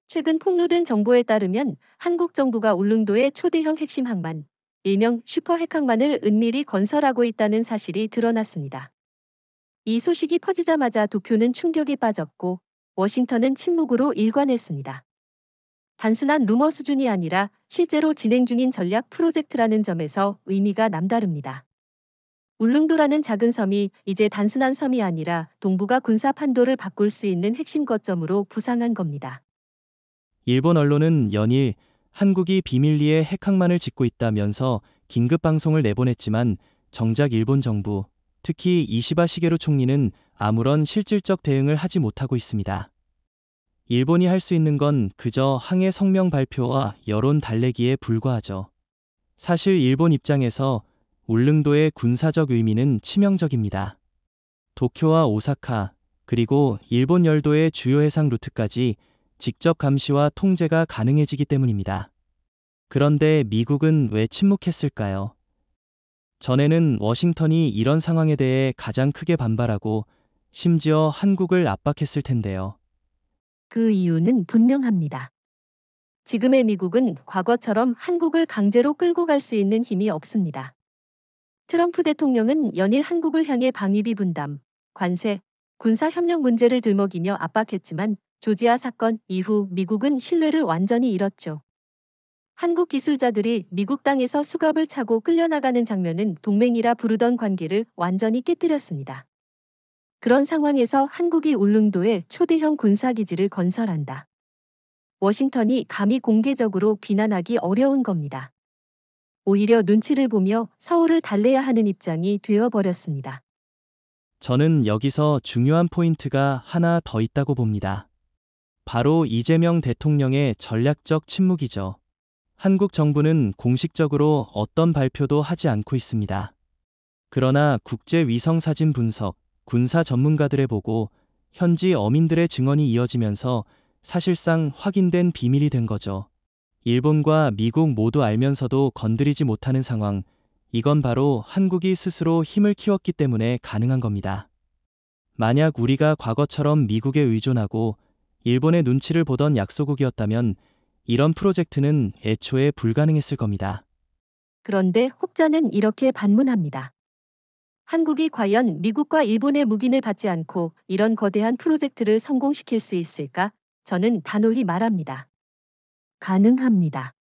최근 폭로된 정보에 따르면 한국 정부가 울릉도의 초대형 핵심 항만, 일명 슈퍼 핵항만을 은밀히 건설하고 있다는 사실이 드러났습니다. 이 소식이 퍼지자마자 도쿄는 충격에 빠졌고 워싱턴은 침묵으로 일관했습니다. 단순한 루머 수준이 아니라 실제로 진행 중인 전략 프로젝트라는 점에서 의미가 남다릅니다. 울릉도라는 작은 섬이 이제 단순한 섬이 아니라 동북아 군사 판도를 바꿀 수 있는 핵심 거점으로 부상한 겁니다. 일본 언론은 연일 한국이 비밀리에 핵항만을 짓고 있다면서 긴급 방송을 내보냈지만 정작 일본 정부, 특히 이시바 시게루 총리는 아무런 실질적 대응을 하지 못하고 있습니다. 일본이 할 수 있는 건 그저 항해 성명 발표와 여론 달래기에 불과하죠. 사실 일본 입장에서 울릉도의 군사적 의미는 치명적입니다. 도쿄와 오사카, 그리고 일본 열도의 주요 해상 루트까지 직접 감시와 통제가 가능해지기 때문입니다. 그런데 미국은 왜 침묵했을까요? 전에는 워싱턴이 이런 상황에 대해 가장 크게 반발하고 심지어 한국을 압박했을 텐데요. 그 이유는 분명합니다. 지금의 미국은 과거처럼 한국을 강제로 끌고 갈 수 있는 힘이 없습니다. 트럼프 대통령은 연일 한국을 향해 방위비 분담, 관세, 군사협력 문제를 들먹이며 압박했지만 조지아 사건 이후 미국은 신뢰를 완전히 잃었죠. 한국 기술자들이 미국 땅에서 수갑을 차고 끌려나가는 장면은 동맹이라 부르던 관계를 완전히 깨뜨렸습니다. 그런 상황에서 한국이 울릉도에 초대형 군사기지를 건설한다. 워싱턴이 감히 공개적으로 비난하기 어려운 겁니다. 오히려 눈치를 보며 서울을 달래야 하는 입장이 되어버렸습니다. 저는 여기서 중요한 포인트가 하나 더 있다고 봅니다. 바로 이재명 대통령의 전략적 침묵이죠. 한국 정부는 공식적으로 어떤 발표도 하지 않고 있습니다. 그러나 국제 위성 사진 분석, 군사 전문가들의 보고, 현지 어민들의 증언이 이어지면서 사실상 확인된 비밀이 된 거죠. 일본과 미국 모두 알면서도 건드리지 못하는 상황, 이건 바로 한국이 스스로 힘을 키웠기 때문에 가능한 겁니다. 만약 우리가 과거처럼 미국에 의존하고 일본의 눈치를 보던 약소국이었다면 이런 프로젝트는 애초에 불가능했을 겁니다. 그런데 혹자는 이렇게 반문합니다. 한국이 과연 미국과 일본의 묵인을 받지 않고 이런 거대한 프로젝트를 성공시킬 수 있을까? 저는 단호히 말합니다. 가능합니다.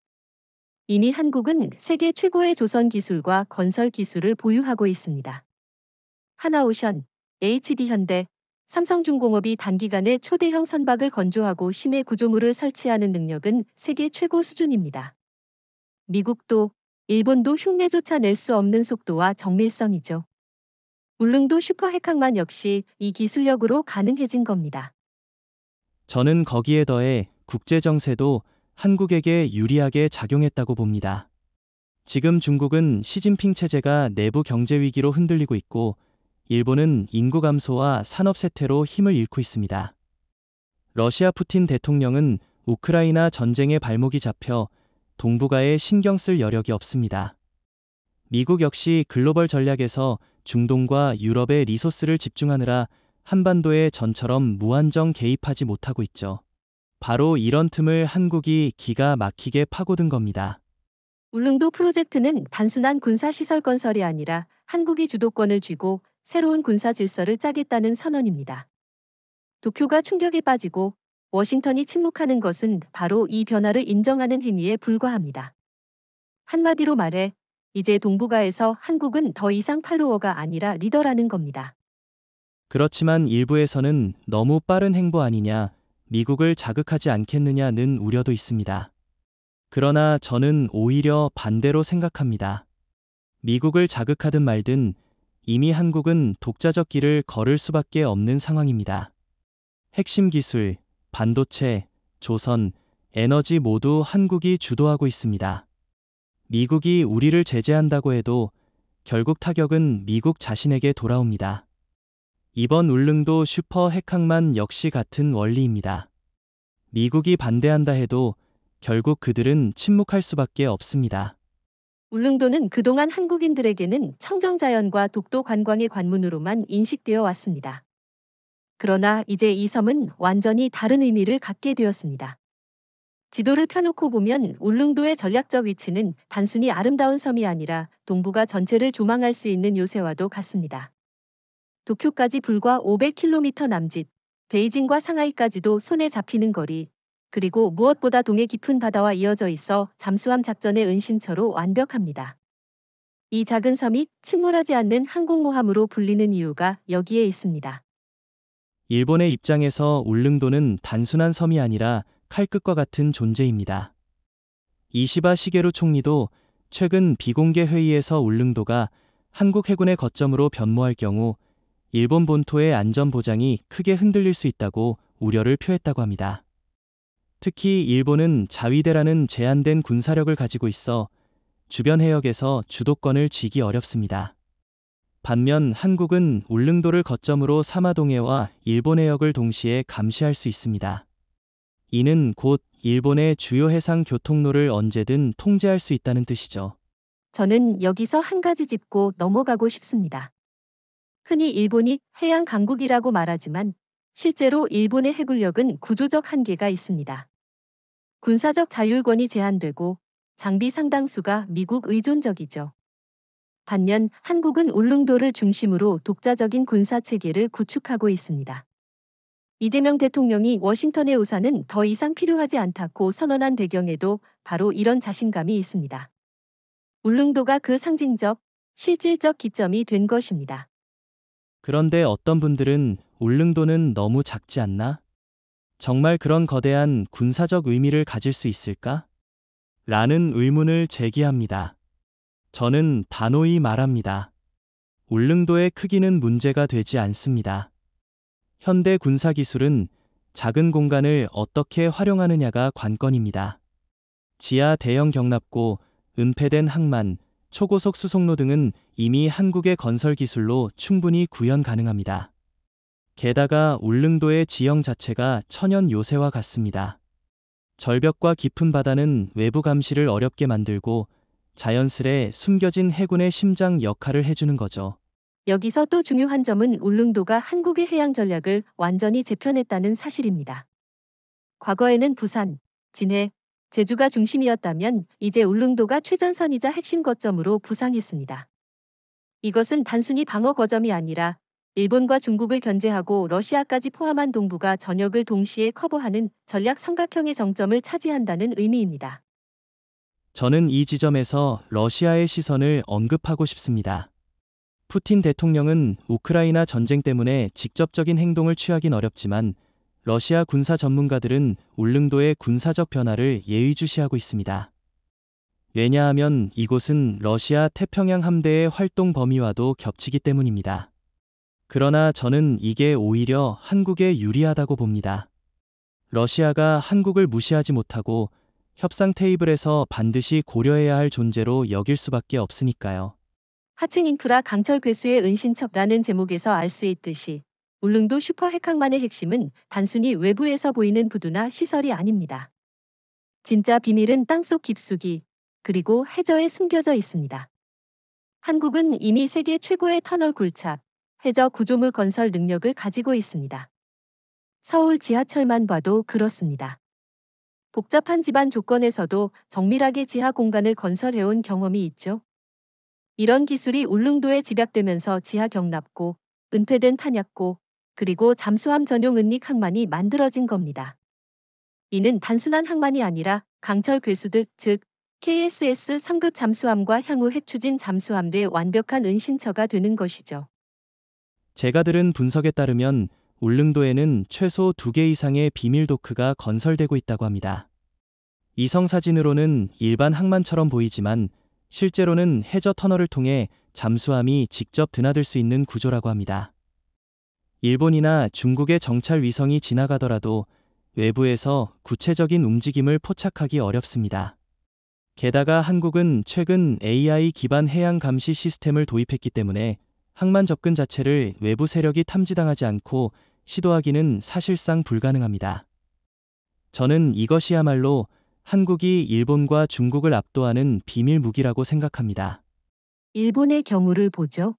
이미 한국은 세계 최고의 조선 기술과 건설 기술을 보유하고 있습니다. 하나오션, HD현대, 삼성중공업이 단기간에 초대형 선박을 건조하고 심해 구조물을 설치하는 능력은 세계 최고 수준입니다. 미국도, 일본도 흉내조차 낼 수 없는 속도와 정밀성이죠. 울릉도 슈퍼핵항만 역시 이 기술력으로 가능해진 겁니다. 저는 거기에 더해 국제 정세도 한국에게 유리하게 작용했다고 봅니다. 지금 중국은 시진핑 체제가 내부 경제 위기로 흔들리고 있고 일본은 인구 감소와 산업 쇠퇴로 힘을 잃고 있습니다. 러시아 푸틴 대통령은 우크라이나 전쟁에 발목이 잡혀 동북아에 신경 쓸 여력이 없습니다. 미국 역시 글로벌 전략에서 중동과 유럽의 리소스를 집중하느라 한반도에 전처럼 무한정 개입하지 못하고 있죠. 바로 이런 틈을 한국이 기가 막히게 파고든 겁니다. 울릉도 프로젝트는 단순한 군사시설 건설이 아니라 한국이 주도권을 쥐고 새로운 군사 질서를 짜겠다는 선언입니다. 도쿄가 충격에 빠지고 워싱턴이 침묵하는 것은 바로 이 변화를 인정하는 행위에 불과합니다. 한마디로 말해 이제 동북아에서 한국은 더 이상 팔로워가 아니라 리더라는 겁니다. 그렇지만 일부에서는 너무 빠른 행보 아니냐, 미국을 자극하지 않겠느냐는 우려도 있습니다. 그러나 저는 오히려 반대로 생각합니다. 미국을 자극하든 말든 이미 한국은 독자적 길을 걸을 수밖에 없는 상황입니다. 핵심 기술, 반도체, 조선, 에너지 모두 한국이 주도하고 있습니다. 미국이 우리를 제재한다고 해도 결국 타격은 미국 자신에게 돌아옵니다. 이번 울릉도 슈퍼 핵항만 역시 같은 원리입니다. 미국이 반대한다 해도 결국 그들은 침묵할 수밖에 없습니다. 울릉도는 그동안 한국인들에게는 청정자연과 독도 관광의 관문으로만 인식되어 왔습니다. 그러나 이제 이 섬은 완전히 다른 의미를 갖게 되었습니다. 지도를 펴놓고 보면 울릉도의 전략적 위치는 단순히 아름다운 섬이 아니라 동북아 전체를 조망할 수 있는 요새와도 같습니다. 도쿄까지 불과 500km 남짓, 베이징과 상하이까지도 손에 잡히는 거리, 그리고 무엇보다 동해 깊은 바다와 이어져 있어 잠수함 작전의 은신처로 완벽합니다. 이 작은 섬이 침몰하지 않는 항공모함으로 불리는 이유가 여기에 있습니다. 일본의 입장에서 울릉도는 단순한 섬이 아니라 칼끝과 같은 존재입니다. 이시바 시게루 총리도 최근 비공개 회의에서 울릉도가 한국 해군의 거점으로 변모할 경우 일본 본토의 안전 보장이 크게 흔들릴 수 있다고 우려를 표했다고 합니다. 특히 일본은 자위대라는 제한된 군사력을 가지고 있어 주변 해역에서 주도권을 쥐기 어렵습니다. 반면 한국은 울릉도를 거점으로 사마동해와 일본 해역을 동시에 감시할 수 있습니다. 이는 곧 일본의 주요 해상 교통로를 언제든 통제할 수 있다는 뜻이죠. 저는 여기서 한 가지 짚고 넘어가고 싶습니다. 흔히 일본이 해양 강국이라고 말하지만 실제로 일본의 해군력은 구조적 한계가 있습니다. 군사적 자율권이 제한되고 장비 상당수가 미국 의존적이죠. 반면 한국은 울릉도를 중심으로 독자적인 군사 체계를 구축하고 있습니다. 이재명 대통령이 워싱턴에 오사는 더 이상 필요하지 않다고 선언한 배경에도 바로 이런 자신감이 있습니다. 울릉도가 그 상징적, 실질적 기점이 된 것입니다. 그런데 어떤 분들은 울릉도는 너무 작지 않나? 정말 그런 거대한 군사적 의미를 가질 수 있을까? 라는 의문을 제기합니다. 저는 단호히 말합니다. 울릉도의 크기는 문제가 되지 않습니다. 현대 군사기술은 작은 공간을 어떻게 활용하느냐가 관건입니다. 지하 대형 경납고, 은폐된 항만, 초고속 수송로 등은 이미 한국의 건설 기술로 충분히 구현 가능합니다. 게다가 울릉도의 지형 자체가 천연 요새와 같습니다. 절벽과 깊은 바다는 외부 감시를 어렵게 만들고 자연스레 숨겨진 해군의 심장 역할을 해주는 거죠. 여기서 또 중요한 점은 울릉도가 한국의 해양 전략을 완전히 재편했다는 사실입니다. 과거에는 부산, 진해, 제주가 중심이었다면 이제 울릉도가 최전선이자 핵심 거점으로 부상했습니다. 이것은 단순히 방어 거점이 아니라 일본과 중국을 견제하고 러시아까지 포함한 동북아 전역을 동시에 커버하는 전략 삼각형의 정점을 차지한다는 의미입니다. 저는 이 지점에서 러시아의 시선을 언급하고 싶습니다. 푸틴 대통령은 우크라이나 전쟁 때문에 직접적인 행동을 취하긴 어렵지만 러시아 군사 전문가들은 울릉도의 군사적 변화를 예의주시하고 있습니다. 왜냐하면 이곳은 러시아 태평양 함대의 활동 범위와도 겹치기 때문입니다. 그러나 저는 이게 오히려 한국에 유리하다고 봅니다. 러시아가 한국을 무시하지 못하고 협상 테이블에서 반드시 고려해야 할 존재로 여길 수밖에 없으니까요. 하층 인프라 강철 괴수의 은신처라는 제목에서 알 수 있듯이 울릉도 슈퍼 핵항만의 핵심은 단순히 외부에서 보이는 부두나 시설이 아닙니다. 진짜 비밀은 땅속 깊숙이 그리고 해저에 숨겨져 있습니다. 한국은 이미 세계 최고의 터널 굴착, 해저 구조물 건설 능력을 가지고 있습니다. 서울 지하철만 봐도 그렇습니다. 복잡한 집안 조건에서도 정밀하게 지하 공간을 건설해온 경험이 있죠. 이런 기술이 울릉도에 집약되면서 지하 경납고, 은폐된 탄약고, 그리고 잠수함 전용 은닉 항만이 만들어진 겁니다. 이는 단순한 항만이 아니라 강철 괴수들, 즉 KSS 3급 잠수함과 향후 핵추진 잠수함대 완벽한 은신처가 되는 것이죠. 제가 들은 분석에 따르면 울릉도에는 최소 2개 이상의 비밀 도크가 건설되고 있다고 합니다. 위성 사진으로는 일반 항만처럼 보이지만 실제로는 해저 터널을 통해 잠수함이 직접 드나들 수 있는 구조라고 합니다. 일본이나 중국의 정찰 위성이 지나가더라도 외부에서 구체적인 움직임을 포착하기 어렵습니다. 게다가 한국은 최근 AI 기반 해양 감시 시스템을 도입했기 때문에 항만 접근 자체를 외부 세력이 탐지당하지 않고 시도하기는 사실상 불가능합니다. 저는 이것이야말로 한국이 일본과 중국을 압도하는 비밀 무기라고 생각합니다. 일본의 경우를 보죠.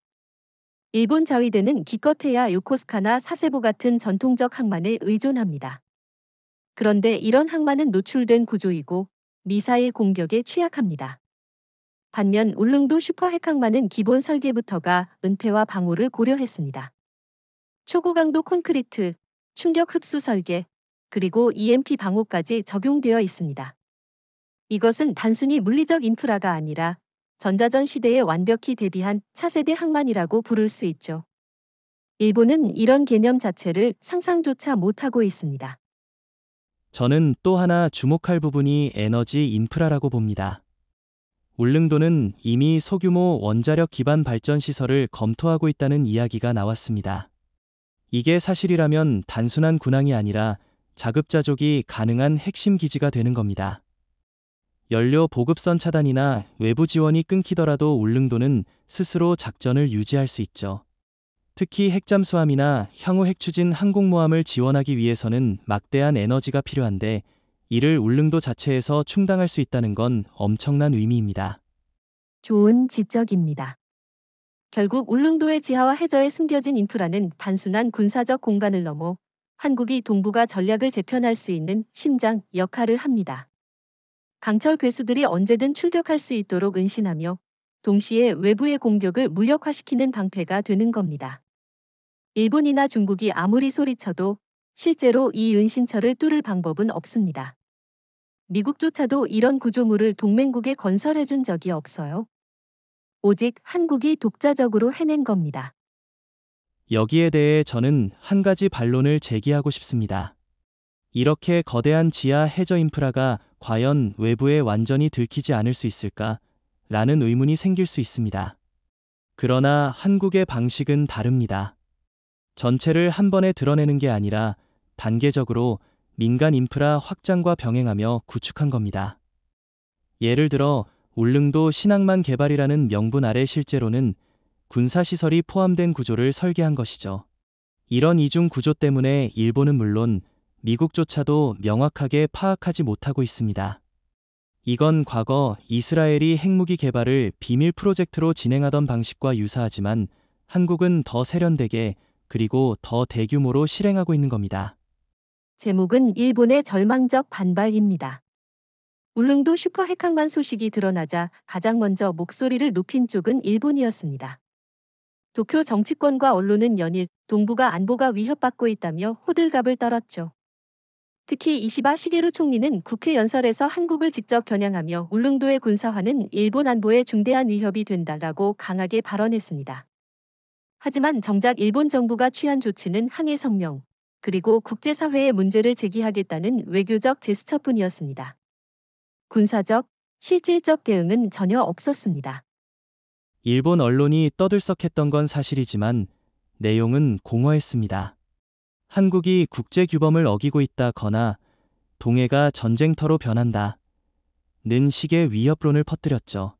일본 자위대는 기껏해야 요코스카나 사세보 같은 전통적 항만에 의존합니다. 그런데 이런 항만은 노출된 구조이고 미사일 공격에 취약합니다. 반면 울릉도 슈퍼 핵항만은 기본 설계부터가 은폐와 방호를 고려했습니다. 초고강도 콘크리트, 충격 흡수 설계, 그리고 EMP 방호까지 적용되어 있습니다. 이것은 단순히 물리적 인프라가 아니라 전자전 시대에 완벽히 대비한 차세대 항만이라고 부를 수 있죠. 일본은 이런 개념 자체를 상상조차 못하고 있습니다. 저는 또 하나 주목할 부분이 에너지 인프라라고 봅니다. 울릉도는 이미 소규모 원자력 기반 발전 시설을 검토하고 있다는 이야기가 나왔습니다. 이게 사실이라면 단순한 군항이 아니라 자급자족이 가능한 핵심 기지가 되는 겁니다. 연료 보급선 차단이나 외부 지원이 끊기더라도 울릉도는 스스로 작전을 유지할 수 있죠. 특히 핵잠수함이나 향후 핵추진 항공모함을 지원하기 위해서는 막대한 에너지가 필요한데 이를 울릉도 자체에서 충당할 수 있다는 건 엄청난 의미입니다. 좋은 지적입니다. 결국 울릉도의 지하와 해저에 숨겨진 인프라는 단순한 군사적 공간을 넘어 한국이 동북아 전략을 재편할 수 있는 심장 역할을 합니다. 강철 괴수들이 언제든 출격할 수 있도록 은신하며 동시에 외부의 공격을 무력화시키는 방패가 되는 겁니다. 일본이나 중국이 아무리 소리쳐도 실제로 이 은신처를 뚫을 방법은 없습니다. 미국조차도 이런 구조물을 동맹국에 건설해준 적이 없어요. 오직 한국이 독자적으로 해낸 겁니다. 여기에 대해 저는 한 가지 반론을 제기하고 싶습니다. 이렇게 거대한 지하 해저 인프라가 과연 외부에 완전히 들키지 않을 수 있을까? 라는 의문이 생길 수 있습니다. 그러나 한국의 방식은 다릅니다. 전체를 한 번에 드러내는 게 아니라 단계적으로 민간 인프라 확장과 병행하며 구축한 겁니다. 예를 들어 울릉도 신항만 개발이라는 명분 아래 실제로는 군사시설이 포함된 구조를 설계한 것이죠. 이런 이중 구조 때문에 일본은 물론 미국조차도 명확하게 파악하지 못하고 있습니다. 이건 과거 이스라엘이 핵무기 개발을 비밀 프로젝트로 진행하던 방식과 유사하지만 한국은 더 세련되게 그리고 더 대규모로 실행하고 있는 겁니다. 제목은 일본의 절망적 반발입니다. 울릉도 슈퍼 핵항만 소식이 드러나자 가장 먼저 목소리를 높인 쪽은 일본이었습니다. 도쿄 정치권과 언론은 연일 동북아 안보가 위협받고 있다며 호들갑을 떨었죠. 특히 이시바 시게루 총리는 국회 연설에서 한국을 직접 겨냥하며 울릉도의 군사화는 일본 안보에 중대한 위협이 된다라고 강하게 발언했습니다. 하지만 정작 일본 정부가 취한 조치는 항해 성명, 그리고 국제사회에 문제를 제기하겠다는 외교적 제스처뿐이었습니다. 군사적, 실질적 대응은 전혀 없었습니다. 일본 언론이 떠들썩했던 건 사실이지만 내용은 공허했습니다. 한국이 국제규범을 어기고 있다거나 동해가 전쟁터로 변한다 는 식의 위협론을 퍼뜨렸죠.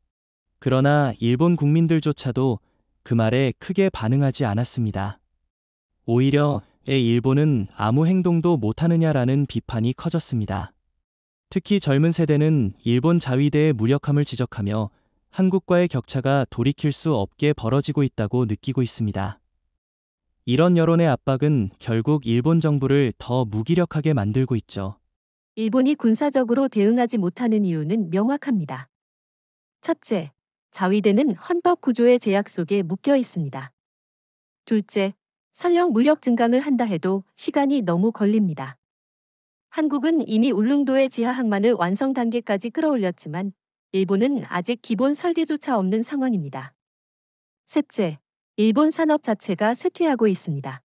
그러나 일본 국민들조차도 그 말에 크게 반응하지 않았습니다. 오히려 일본은 아무 행동도 못하느냐라는 비판이 커졌습니다. 특히 젊은 세대는 일본 자위대의 무력함을 지적하며 한국과의 격차가 돌이킬 수 없게 벌어지고 있다고 느끼고 있습니다. 이런 여론의 압박은 결국 일본 정부를 더 무기력하게 만들고 있죠. 일본이 군사적으로 대응하지 못하는 이유는 명확합니다. 첫째, 자위대는 헌법 구조의 제약 속에 묶여 있습니다. 둘째, 설령 무력 증강을 한다 해도 시간이 너무 걸립니다. 한국은 이미 울릉도의 지하 항만을 완성 단계까지 끌어올렸지만 일본은 아직 기본 설계조차 없는 상황입니다. 셋째, 일본 산업 자체가 쇠퇴하고 있습니다.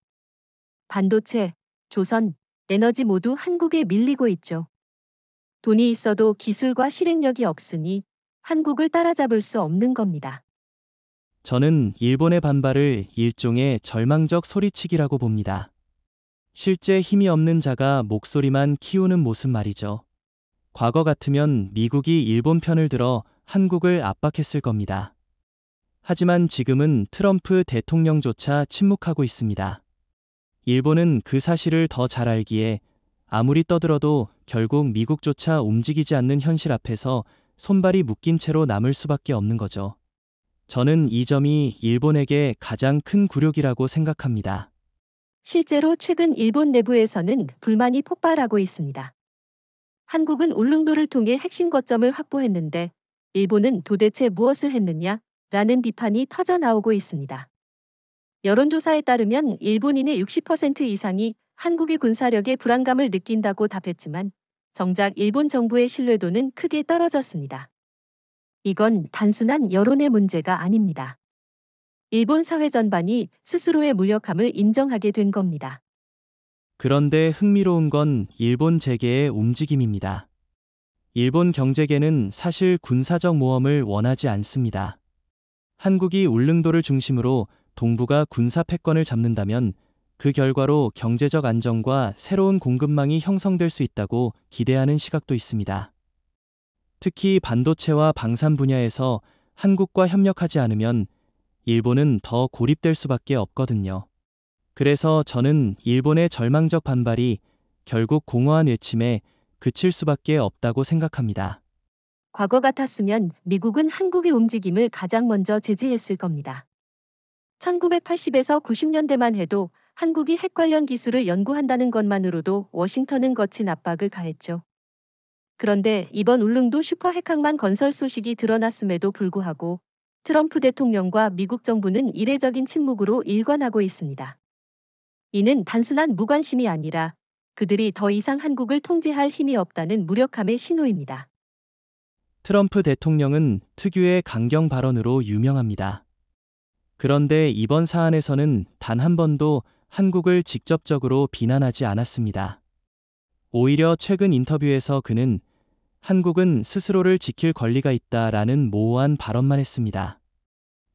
반도체, 조선, 에너지 모두 한국에 밀리고 있죠. 돈이 있어도 기술과 실행력이 없으니 한국을 따라잡을 수 없는 겁니다. 저는 일본의 반발을 일종의 절망적 소리치기라고 봅니다. 실제 힘이 없는 자가 목소리만 키우는 모습 말이죠. 과거 같으면 미국이 일본 편을 들어 한국을 압박했을 겁니다. 하지만 지금은 트럼프 대통령조차 침묵하고 있습니다. 일본은 그 사실을 더 잘 알기에 아무리 떠들어도 결국 미국조차 움직이지 않는 현실 앞에서 손발이 묶인 채로 남을 수밖에 없는 거죠. 저는 이 점이 일본에게 가장 큰 굴욕이라고 생각합니다. 실제로 최근 일본 내부에서는 불만이 폭발하고 있습니다. 한국은 울릉도를 통해 핵심 거점을 확보했는데 일본은 도대체 무엇을 했느냐? 라는 비판이 터져 나오고 있습니다. 여론조사에 따르면 일본인의 60% 이상이 한국의 군사력에 불안감을 느낀다고 답했지만 정작 일본 정부의 신뢰도는 크게 떨어졌습니다. 이건 단순한 여론의 문제가 아닙니다. 일본 사회 전반이 스스로의 무력함을 인정하게 된 겁니다. 그런데 흥미로운 건 일본 재계의 움직임입니다. 일본 경제계는 사실 군사적 모험을 원하지 않습니다. 한국이 울릉도를 중심으로 동북아 군사 패권을 잡는다면 그 결과로 경제적 안정과 새로운 공급망이 형성될 수 있다고 기대하는 시각도 있습니다. 특히 반도체와 방산 분야에서 한국과 협력하지 않으면 일본은 더 고립될 수밖에 없거든요. 그래서 저는 일본의 절망적 반발이 결국 공허한 외침에 그칠 수밖에 없다고 생각합니다. 과거 같았으면 미국은 한국의 움직임을 가장 먼저 제지했을 겁니다. 1980에서 90년대만 해도 한국이 핵 관련 기술을 연구한다는 것만으로도 워싱턴은 거친 압박을 가했죠. 그런데 이번 울릉도 슈퍼 핵항만 건설 소식이 드러났음에도 불구하고 트럼프 대통령과 미국 정부는 이례적인 침묵으로 일관하고 있습니다. 이는 단순한 무관심이 아니라 그들이 더 이상 한국을 통제할 힘이 없다는 무력함의 신호입니다. 트럼프 대통령은 특유의 강경 발언으로 유명합니다. 그런데 이번 사안에서는 단 한 번도 한국을 직접적으로 비난하지 않았습니다. 오히려 최근 인터뷰에서 그는 한국은 스스로를 지킬 권리가 있다라는 모호한 발언만 했습니다.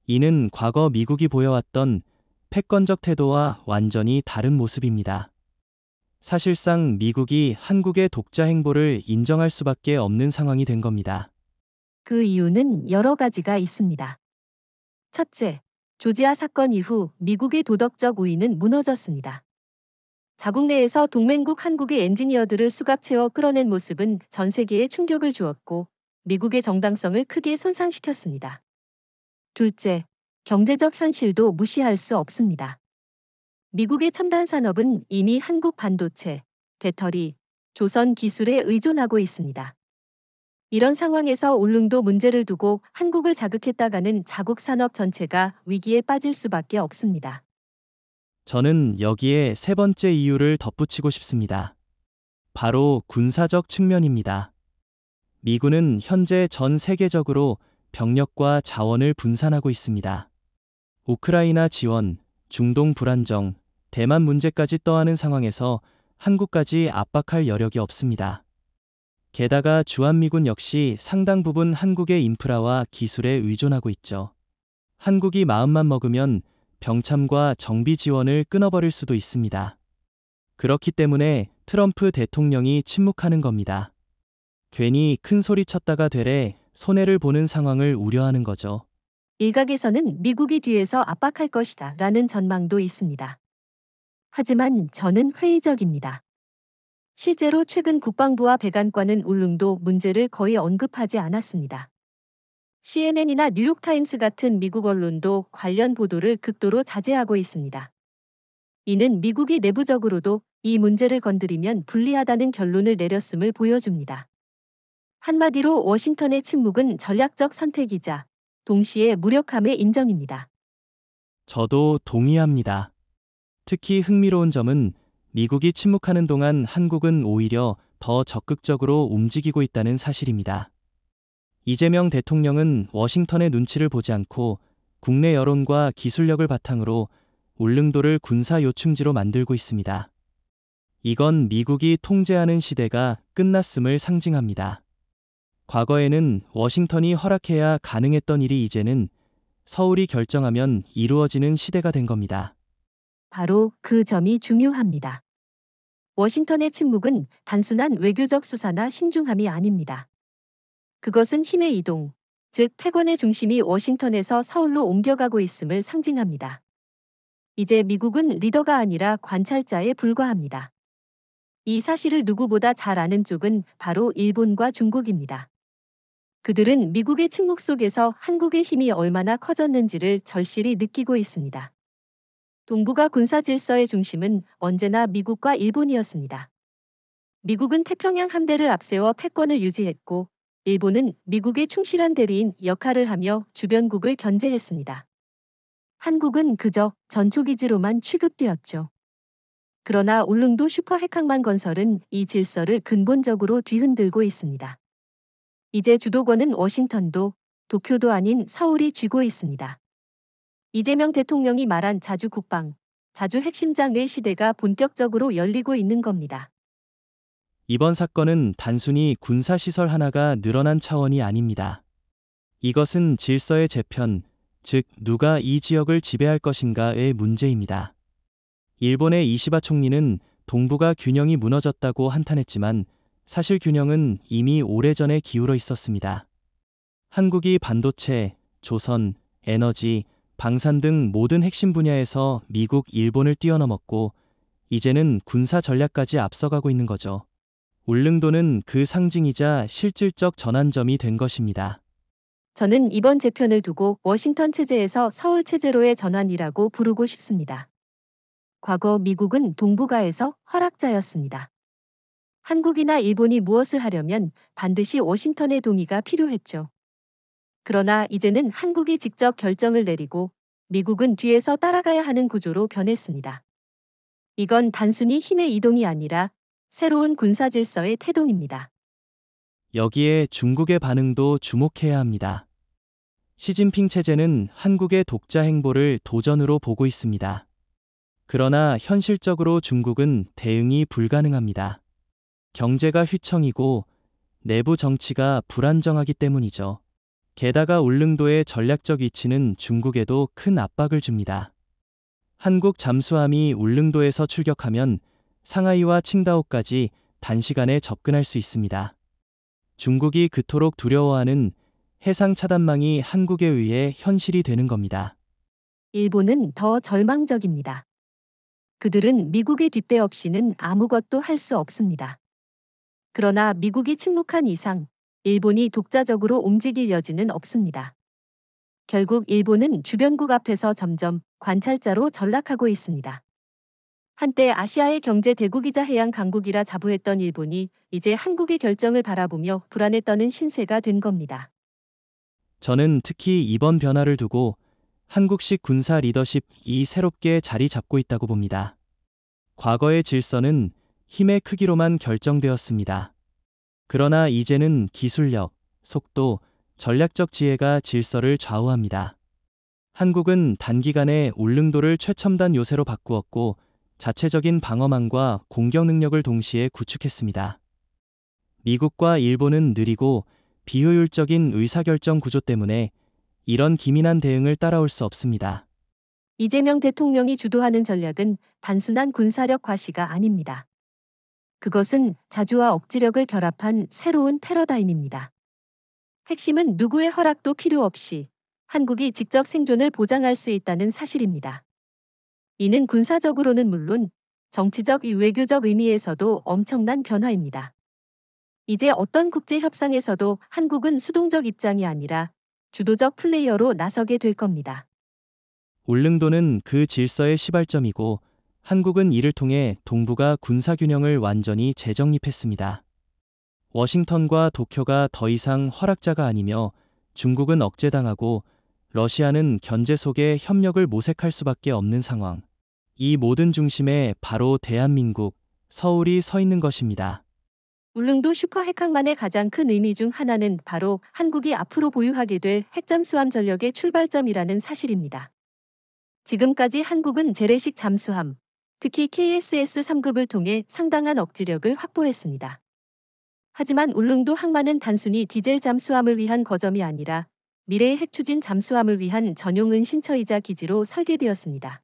이는 과거 미국이 보여왔던 패권적 태도와 완전히 다른 모습입니다. 사실상 미국이 한국의 독자 행보를 인정할 수밖에 없는 상황이 된 겁니다. 그 이유는 여러 가지가 있습니다. 첫째, 조지아 사건 이후 미국의 도덕적 우위는 무너졌습니다. 자국 내에서 동맹국 한국의 엔지니어들을 수갑 채워 끌어낸 모습은 전 세계에 충격을 주었고 미국의 정당성을 크게 손상시켰습니다. 둘째, 경제적 현실도 무시할 수 없습니다. 미국의 첨단 산업은 이미 한국 반도체, 배터리, 조선 기술에 의존하고 있습니다. 이런 상황에서 울릉도 문제를 두고 한국을 자극했다가는 자국 산업 전체가 위기에 빠질 수밖에 없습니다. 저는 여기에 세 번째 이유를 덧붙이고 싶습니다. 바로 군사적 측면입니다. 미군은 현재 전 세계적으로 병력과 자원을 분산하고 있습니다. 우크라이나 지원, 중동 불안정, 대만 문제까지 떠안은 상황에서 한국까지 압박할 여력이 없습니다. 게다가 주한미군 역시 상당 부분 한국의 인프라와 기술에 의존하고 있죠. 한국이 마음만 먹으면 병참과 정비 지원을 끊어버릴 수도 있습니다. 그렇기 때문에 트럼프 대통령이 침묵하는 겁니다. 괜히 큰 소리 쳤다가 되레 손해를 보는 상황을 우려하는 거죠. 일각에서는 미국이 뒤에서 압박할 것이다 라는 전망도 있습니다. 하지만 저는 회의적입니다. 실제로 최근 국방부와 백안과는 울릉도 문제를 거의 언급하지 않았습니다. CNN이나 뉴욕타임스 같은 미국 언론도 관련 보도를 극도로 자제하고 있습니다. 이는 미국이 내부적으로도 이 문제를 건드리면 불리하다는 결론을 내렸음을 보여줍니다. 한마디로 워싱턴의 침묵은 전략적 선택이자 동시에 무력함의 인정입니다. 저도 동의합니다. 특히 흥미로운 점은 미국이 침묵하는 동안 한국은 오히려 더 적극적으로 움직이고 있다는 사실입니다. 이재명 대통령은 워싱턴의 눈치를 보지 않고 국내 여론과 기술력을 바탕으로 울릉도를 군사 요충지로 만들고 있습니다. 이건 미국이 통제하는 시대가 끝났음을 상징합니다. 과거에는 워싱턴이 허락해야 가능했던 일이 이제는 서울이 결정하면 이루어지는 시대가 된 겁니다. 바로 그 점이 중요합니다. 워싱턴의 침묵은 단순한 외교적 수사나 신중함이 아닙니다. 그것은 힘의 이동, 즉 패권의 중심이 워싱턴에서 서울로 옮겨가고 있음을 상징합니다. 이제 미국은 리더가 아니라 관찰자에 불과합니다. 이 사실을 누구보다 잘 아는 쪽은 바로 일본과 중국입니다. 그들은 미국의 침묵 속에서 한국의 힘이 얼마나 커졌는지를 절실히 느끼고 있습니다. 동북아 군사 질서의 중심은 언제나 미국과 일본이었습니다. 미국은 태평양 함대를 앞세워 패권을 유지했고, 일본은 미국의 충실한 대리인 역할을 하며 주변국을 견제했습니다. 한국은 그저 전초기지로만 취급되었죠. 그러나 울릉도 슈퍼핵항만 건설은 이 질서를 근본적으로 뒤흔들고 있습니다. 이제 주도권은 워싱턴도 도쿄도 아닌 서울이 쥐고 있습니다. 이재명 대통령이 말한 자주 국방, 자주 핵심장의 시대가 본격적으로 열리고 있는 겁니다. 이번 사건은 단순히 군사시설 하나가 늘어난 차원이 아닙니다. 이것은 질서의 재편, 즉 누가 이 지역을 지배할 것인가의 문제입니다. 일본의 이시바 총리는 동북아 균형이 무너졌다고 한탄했지만 사실 균형은 이미 오래전에 기울어 있었습니다. 한국이 반도체, 조선, 에너지, 방산 등 모든 핵심 분야에서 미국, 일본을 뛰어넘었고 이제는 군사 전략까지 앞서가고 있는 거죠. 울릉도는 그 상징이자 실질적 전환점이 된 것입니다. 저는 이번 재편을 두고 워싱턴 체제에서 서울 체제로의 전환이라고 부르고 싶습니다. 과거 미국은 동북아에서 허락자였습니다. 한국이나 일본이 무엇을 하려면 반드시 워싱턴의 동의가 필요했죠. 그러나 이제는 한국이 직접 결정을 내리고 미국은 뒤에서 따라가야 하는 구조로 변했습니다. 이건 단순히 힘의 이동이 아니라 새로운 군사 질서의 태동입니다. 여기에 중국의 반응도 주목해야 합니다. 시진핑 체제는 한국의 독자 행보를 도전으로 보고 있습니다. 그러나 현실적으로 중국은 대응이 불가능합니다. 경제가 휘청이고 내부 정치가 불안정하기 때문이죠. 게다가 울릉도의 전략적 위치는 중국에도 큰 압박을 줍니다. 한국 잠수함이 울릉도에서 출격하면 상하이와 칭다오까지 단시간에 접근할 수 있습니다. 중국이 그토록 두려워하는 해상 차단망이 한국에 의해 현실이 되는 겁니다. 일본은 더 절망적입니다. 그들은 미국의 뒷배 없이는 아무것도 할 수 없습니다. 그러나 미국이 침묵한 이상 일본이 독자적으로 움직일 여지는 없습니다. 결국 일본은 주변국 앞에서 점점 관찰자로 전락하고 있습니다. 한때 아시아의 경제 대국이자 해양 강국이라 자부했던 일본이 이제 한국의 결정을 바라보며 불안에 떠는 신세가 된 겁니다. 저는 특히 이번 변화를 두고 한국식 군사 리더십이 새롭게 자리 잡고 있다고 봅니다. 과거의 질서는 힘의 크기로만 결정되었습니다. 그러나 이제는 기술력, 속도, 전략적 지혜가 질서를 좌우합니다. 한국은 단기간에 울릉도를 최첨단 요새로 바꾸었고 자체적인 방어망과 공격 능력을 동시에 구축했습니다. 미국과 일본은 느리고 비효율적인 의사결정 구조 때문에 이런 기민한 대응을 따라올 수 없습니다. 이재명 대통령이 주도하는 전략은 단순한 군사력 과시가 아닙니다. 그것은 자주와 억지력을 결합한 새로운 패러다임입니다. 핵심은 누구의 허락도 필요 없이 한국이 직접 생존을 보장할 수 있다는 사실입니다. 이는 군사적으로는 물론 정치적, 외교적 의미에서도 엄청난 변화입니다. 이제 어떤 국제 협상에서도 한국은 수동적 입장이 아니라 주도적 플레이어로 나서게 될 겁니다. 울릉도는 그 질서의 시발점이고 한국은 이를 통해 동북아 군사균형을 완전히 재정립했습니다. 워싱턴과 도쿄가 더 이상 허락자가 아니며 중국은 억제당하고 러시아는 견제 속에 협력을 모색할 수밖에 없는 상황. 이 모든 중심에 바로 대한민국, 서울이 서 있는 것입니다. 울릉도 슈퍼핵항만의 가장 큰 의미 중 하나는 바로 한국이 앞으로 보유하게 될 핵잠수함 전력의 출발점이라는 사실입니다. 지금까지 한국은 재래식 잠수함, 특히 KSS 3급을 통해 상당한 억지력을 확보했습니다. 하지만 울릉도 항만은 단순히 디젤 잠수함을 위한 거점이 아니라 미래의 핵추진 잠수함을 위한 전용 은신처이자 기지로 설계되었습니다.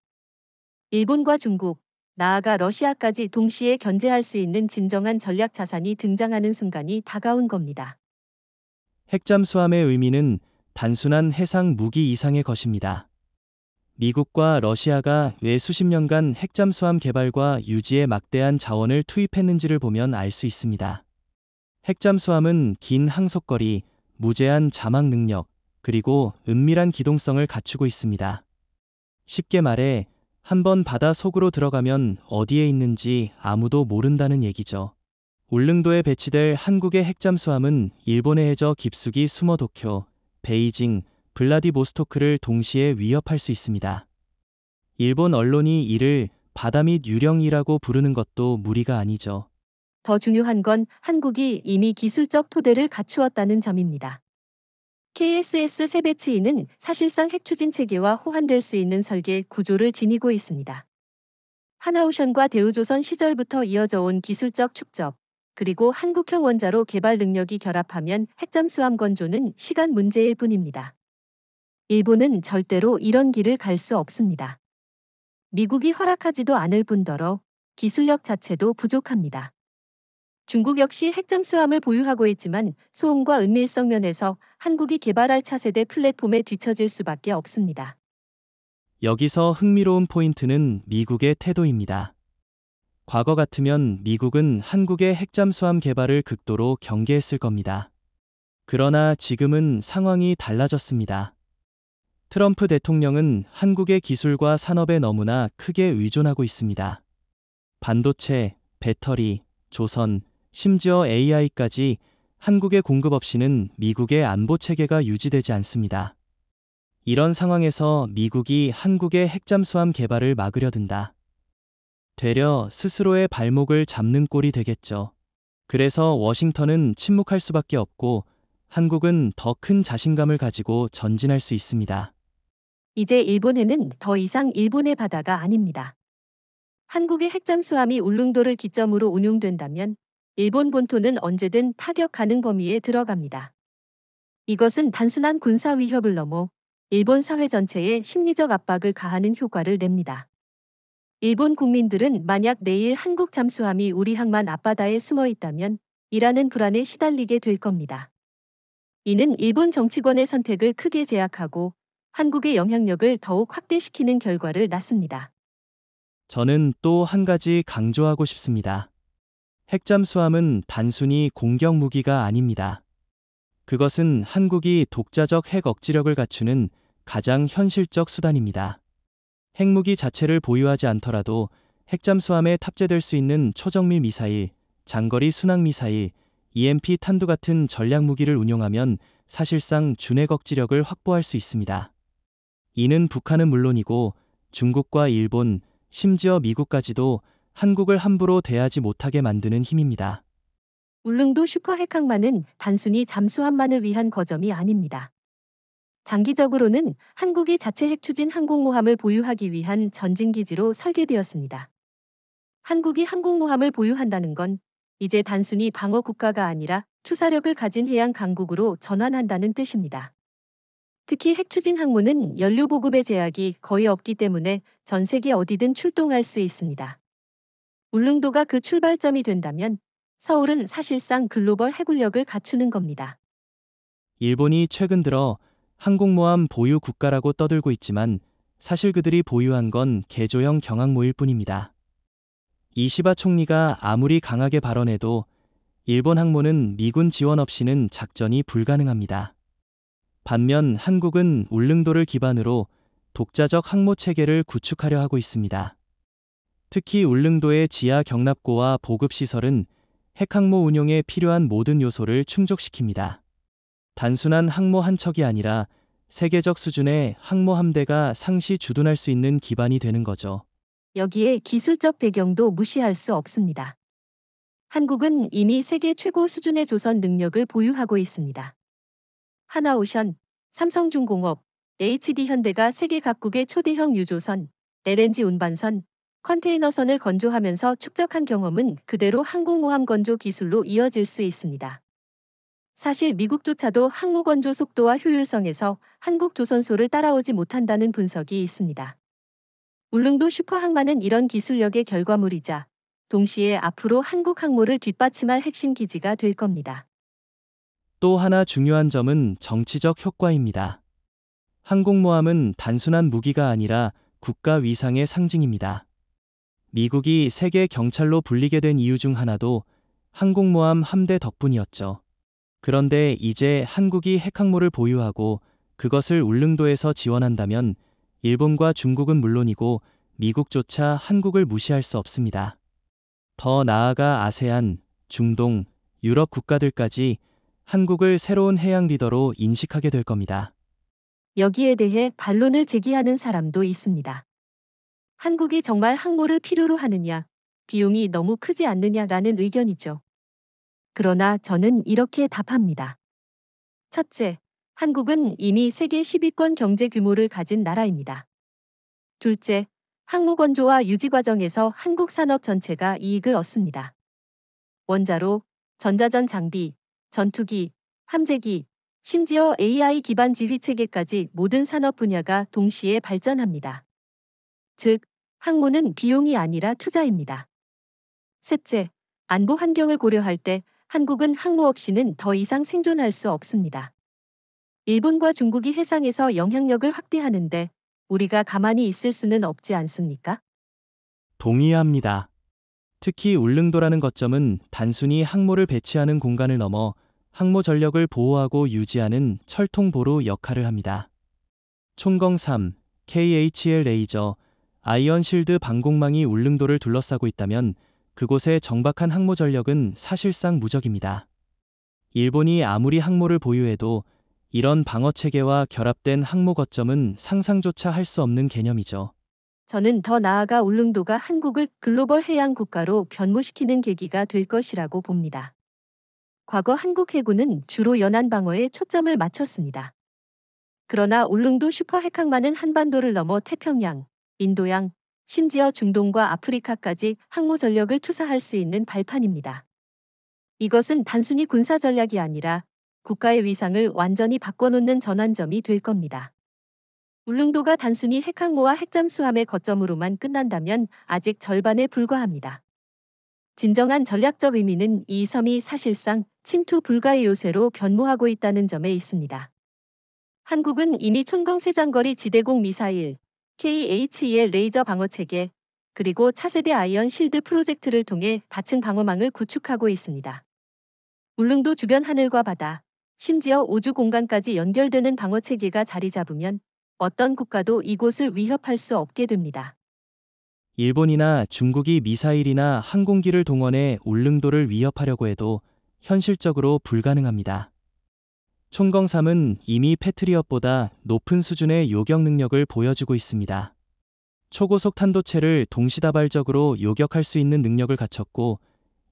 일본과 중국, 나아가 러시아까지 동시에 견제할 수 있는 진정한 전략 자산이 등장하는 순간이 다가온 겁니다. 핵잠수함의 의미는 단순한 해상 무기 이상의 것입니다. 미국과 러시아가 왜 수십 년간 핵잠수함 개발과 유지에 막대한 자원을 투입했는지를 보면 알 수 있습니다. 핵잠수함은 긴 항속거리, 무제한 자막 능력, 그리고 은밀한 기동성을 갖추고 있습니다. 쉽게 말해, 한번 바다 속으로 들어가면 어디에 있는지 아무도 모른다는 얘기죠. 울릉도에 배치될 한국의 핵잠수함은 일본의 해저 깊숙이 숨어 도쿄, 베이징, 블라디보스토크를 동시에 위협할 수 있습니다. 일본 언론이 이를 바다 밑 유령이라고 부르는 것도 무리가 아니죠. 더 중요한 건 한국이 이미 기술적 토대를 갖추었다는 점입니다. KSS 세배치이는 사실상 핵추진 체계와 호환될 수 있는 설계 구조를 지니고 있습니다. 하나오션과 대우조선 시절부터 이어져 온 기술적 축적, 그리고 한국형 원자로 개발 능력이 결합하면 핵잠수함 건조는 시간 문제일 뿐입니다. 일본은 절대로 이런 길을 갈 수 없습니다. 미국이 허락하지도 않을 뿐더러 기술력 자체도 부족합니다. 중국 역시 핵잠수함을 보유하고 있지만 소음과 은밀성 면에서 한국이 개발할 차세대 플랫폼에 뒤처질 수밖에 없습니다. 여기서 흥미로운 포인트는 미국의 태도입니다. 과거 같으면 미국은 한국의 핵잠수함 개발을 극도로 경계했을 겁니다. 그러나 지금은 상황이 달라졌습니다. 트럼프 대통령은 한국의 기술과 산업에 너무나 크게 의존하고 있습니다. 반도체, 배터리, 조선, 심지어 AI까지 한국의 공급 없이는 미국의 안보 체계가 유지되지 않습니다. 이런 상황에서 미국이 한국의 핵잠수함 개발을 막으려 든다. 되려 스스로의 발목을 잡는 꼴이 되겠죠. 그래서 워싱턴은 침묵할 수밖에 없고 한국은 더 큰 자신감을 가지고 전진할 수 있습니다. 이제 일본해는 더 이상 일본의 바다가 아닙니다. 한국의 핵잠수함이 울릉도를 기점으로 운용된다면 일본 본토는 언제든 타격 가능 범위에 들어갑니다. 이것은 단순한 군사 위협을 넘어 일본 사회 전체에 심리적 압박을 가하는 효과를 냅니다. 일본 국민들은 만약 내일 한국 잠수함이 우리 항만 앞바다에 숨어 있다면 이라는 불안에 시달리게 될 겁니다. 이는 일본 정치권의 선택을 크게 제약하고 한국의 영향력을 더욱 확대시키는 결과를 낳습니다. 저는 또 한 가지 강조하고 싶습니다. 핵잠수함은 단순히 공격 무기가 아닙니다. 그것은 한국이 독자적 핵 억지력을 갖추는 가장 현실적 수단입니다. 핵무기 자체를 보유하지 않더라도 핵잠수함에 탑재될 수 있는 초정밀 미사일, 장거리 순항 미사일, EMP 탄두 같은 전략 무기를 운용하면 사실상 준핵 억지력을 확보할 수 있습니다. 이는 북한은 물론이고 중국과 일본, 심지어 미국까지도 한국을 함부로 대하지 못하게 만드는 힘입니다. 울릉도 슈퍼핵항만은 단순히 잠수함만을 위한 거점이 아닙니다. 장기적으로는 한국이 자체 핵추진 항공모함을 보유하기 위한 전진기지로 설계되었습니다. 한국이 항공모함을 보유한다는 건 이제 단순히 방어 국가가 아니라 투사력을 가진 해양 강국으로 전환한다는 뜻입니다. 특히 핵추진 항모는 연료 보급의 제약이 거의 없기 때문에 전 세계 어디든 출동할 수 있습니다. 울릉도가 그 출발점이 된다면 서울은 사실상 글로벌 해군력을 갖추는 겁니다. 일본이 최근 들어 항공모함 보유 국가라고 떠들고 있지만 사실 그들이 보유한 건 개조형 경항모일 뿐입니다. 이시바 총리가 아무리 강하게 발언해도 일본 항모는 미군 지원 없이는 작전이 불가능합니다. 반면 한국은 울릉도를 기반으로 독자적 항모 체계를 구축하려 하고 있습니다. 특히 울릉도의 지하 경납고와 보급시설은 핵항모 운용에 필요한 모든 요소를 충족시킵니다. 단순한 항모 한 척이 아니라 세계적 수준의 항모 함대가 상시 주둔할 수 있는 기반이 되는 거죠. 여기에 기술적 배경도 무시할 수 없습니다. 한국은 이미 세계 최고 수준의 조선 능력을 보유하고 있습니다. 하나오션, 삼성중공업, HD현대가 세계 각국의 초대형 유조선, LNG 운반선, 컨테이너선을 건조하면서 축적한 경험은 그대로 항공모함 건조 기술로 이어질 수 있습니다. 사실 미국조차도 항모 건조 속도와 효율성에서 한국 조선소를 따라오지 못한다는 분석이 있습니다. 울릉도 슈퍼항만은 이런 기술력의 결과물이자 동시에 앞으로 한국 항모를 뒷받침할 핵심 기지가 될 겁니다. 또 하나 중요한 점은 정치적 효과입니다. 항공모함은 단순한 무기가 아니라 국가 위상의 상징입니다. 미국이 세계 경찰로 불리게 된 이유 중 하나도 항공모함 함대 덕분이었죠. 그런데 이제 한국이 핵항모를 보유하고 그것을 울릉도에서 지원한다면 일본과 중국은 물론이고 미국조차 한국을 무시할 수 없습니다. 더 나아가 아세안, 중동, 유럽 국가들까지 한국을 새로운 해양 리더로 인식하게 될 겁니다. 여기에 대해 반론을 제기하는 사람도 있습니다. 한국이 정말 항모를 필요로 하느냐, 비용이 너무 크지 않느냐라는 의견이죠. 그러나 저는 이렇게 답합니다. 첫째, 한국은 이미 세계 10위권 경제 규모를 가진 나라입니다. 둘째, 항모 건조와 유지 과정에서 한국 산업 전체가 이익을 얻습니다. 원자로, 전자전 장비, 전투기, 함재기, 심지어 AI 기반 지휘 체계까지 모든 산업 분야가 동시에 발전합니다. 즉, 항모는 비용이 아니라 투자입니다. 셋째, 안보 환경을 고려할 때 한국은 항모 없이는 더 이상 생존할 수 없습니다. 일본과 중국이 해상에서 영향력을 확대하는데 우리가 가만히 있을 수는 없지 않습니까? 동의합니다. 특히 울릉도라는 거점은 단순히 항모를 배치하는 공간을 넘어 항모 전력을 보호하고 유지하는 철통보루 역할을 합니다. 총검 3, KHL 레이저, 아이언 실드 방공망이 울릉도를 둘러싸고 있다면 그곳의 정박한 항모 전력은 사실상 무적입니다. 일본이 아무리 항모를 보유해도 이런 방어 체계와 결합된 항모 거점은 상상조차 할 수 없는 개념이죠. 저는 더 나아가 울릉도가 한국을 글로벌 해양 국가로 변모시키는 계기가 될 것이라고 봅니다. 과거 한국 해군은 주로 연안 방어에 초점을 맞췄습니다. 그러나 울릉도 슈퍼 핵항만은 한반도를 넘어 태평양, 인도양, 심지어 중동과 아프리카까지 항모 전력을 투사할 수 있는 발판입니다. 이것은 단순히 군사 전략이 아니라 국가의 위상을 완전히 바꿔놓는 전환점이 될 겁니다. 울릉도가 단순히 핵항모와 핵잠수함의 거점으로만 끝난다면 아직 절반에 불과합니다. 진정한 전략적 의미는 이 섬이 사실상 침투 불가의 요새로 변모하고 있다는 점에 있습니다. 한국은 이미 촌검 세장거리 지대공 미사일, KHEL 레이저 방어체계, 그리고 차세대 아이언 실드 프로젝트를 통해 다층 방어망을 구축하고 있습니다. 울릉도 주변 하늘과 바다, 심지어 우주 공간까지 연결되는 방어체계가 자리 잡으면 어떤 국가도 이곳을 위협할 수 없게 됩니다. 일본이나 중국이 미사일이나 항공기를 동원해 울릉도를 위협하려고 해도 현실적으로 불가능합니다. 총검3은 이미 패트리엇보다 높은 수준의 요격 능력을 보여주고 있습니다. 초고속 탄도체를 동시다발적으로 요격할 수 있는 능력을 갖췄고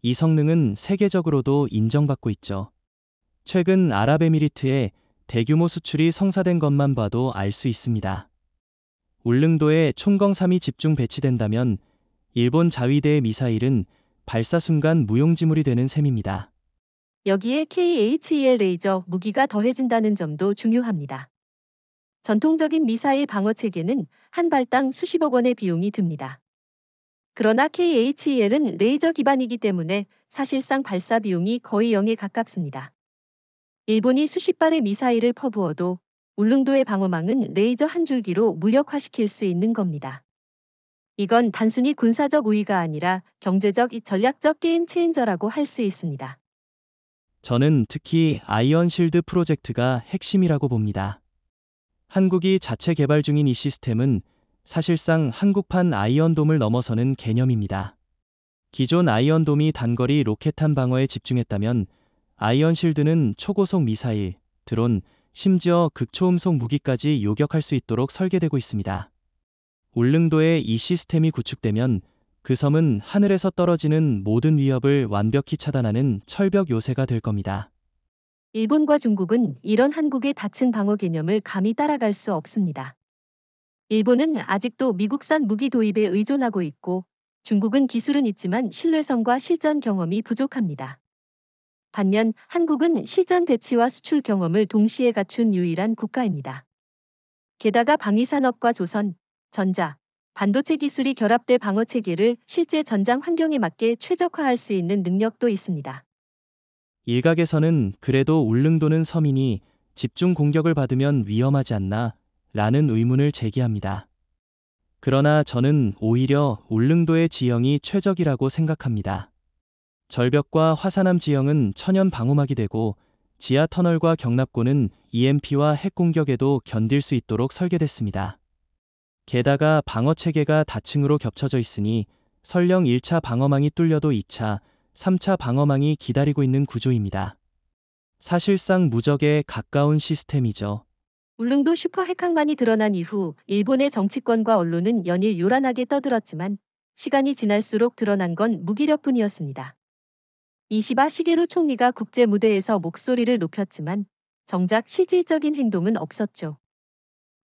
이 성능은 세계적으로도 인정받고 있죠. 최근 아랍에미리트에 대규모 수출이 성사된 것만 봐도 알 수 있습니다. 울릉도에 총검3이 집중 배치된다면 일본 자위대의 미사일은 발사 순간 무용지물이 되는 셈입니다. 여기에 KHEL 레이저 무기가 더해진다는 점도 중요합니다. 전통적인 미사일 방어 체계는 한 발당 수십억 원의 비용이 듭니다. 그러나 KHEL은 레이저 기반이기 때문에 사실상 발사 비용이 거의 0에 가깝습니다. 일본이 수십 발의 미사일을 퍼부어도 울릉도의 방어망은 레이저 한 줄기로 무력화시킬 수 있는 겁니다. 이건 단순히 군사적 우위가 아니라 경제적 전략적 게임 체인저라고 할 수 있습니다. 저는 특히 아이언 실드 프로젝트가 핵심이라고 봅니다. 한국이 자체 개발 중인 이 시스템은 사실상 한국판 아이언돔을 넘어서는 개념입니다. 기존 아이언돔이 단거리 로켓탄 방어에 집중했다면 아이언 실드는 초고속 미사일, 드론, 심지어 극초음속 무기까지 요격할 수 있도록 설계되고 있습니다. 울릉도에 이 시스템이 구축되면 그 섬은 하늘에서 떨어지는 모든 위협을 완벽히 차단하는 철벽 요새가 될 겁니다. 일본과 중국은 이런 한국의 다층 방어 개념을 감히 따라갈 수 없습니다. 일본은 아직도 미국산 무기 도입에 의존하고 있고 중국은 기술은 있지만 신뢰성과 실전 경험이 부족합니다. 반면 한국은 실전 배치와 수출 경험을 동시에 갖춘 유일한 국가입니다. 게다가 방위산업과 조선, 전자, 반도체 기술이 결합돼 방어 체계를 실제 전장 환경에 맞게 최적화할 수 있는 능력도 있습니다. 일각에서는 그래도 울릉도는 섬이니 집중 공격을 받으면 위험하지 않나 라는 의문을 제기합니다. 그러나 저는 오히려 울릉도의 지형이 최적이라고 생각합니다. 절벽과 화산암 지형은 천연 방호막이 되고 지하 터널과 경납고는 EMP와 핵 공격에도 견딜 수 있도록 설계됐습니다. 게다가 방어 체계가 다층으로 겹쳐져 있으니 설령 1차 방어망이 뚫려도 2차, 3차 방어망이 기다리고 있는 구조입니다. 사실상 무적에 가까운 시스템이죠. 울릉도 슈퍼 핵항만이 드러난 이후 일본의 정치권과 언론은 연일 요란하게 떠들었지만 시간이 지날수록 드러난 건 무기력뿐이었습니다. 이시바 시게루 총리가 국제 무대에서 목소리를 높였지만 정작 실질적인 행동은 없었죠.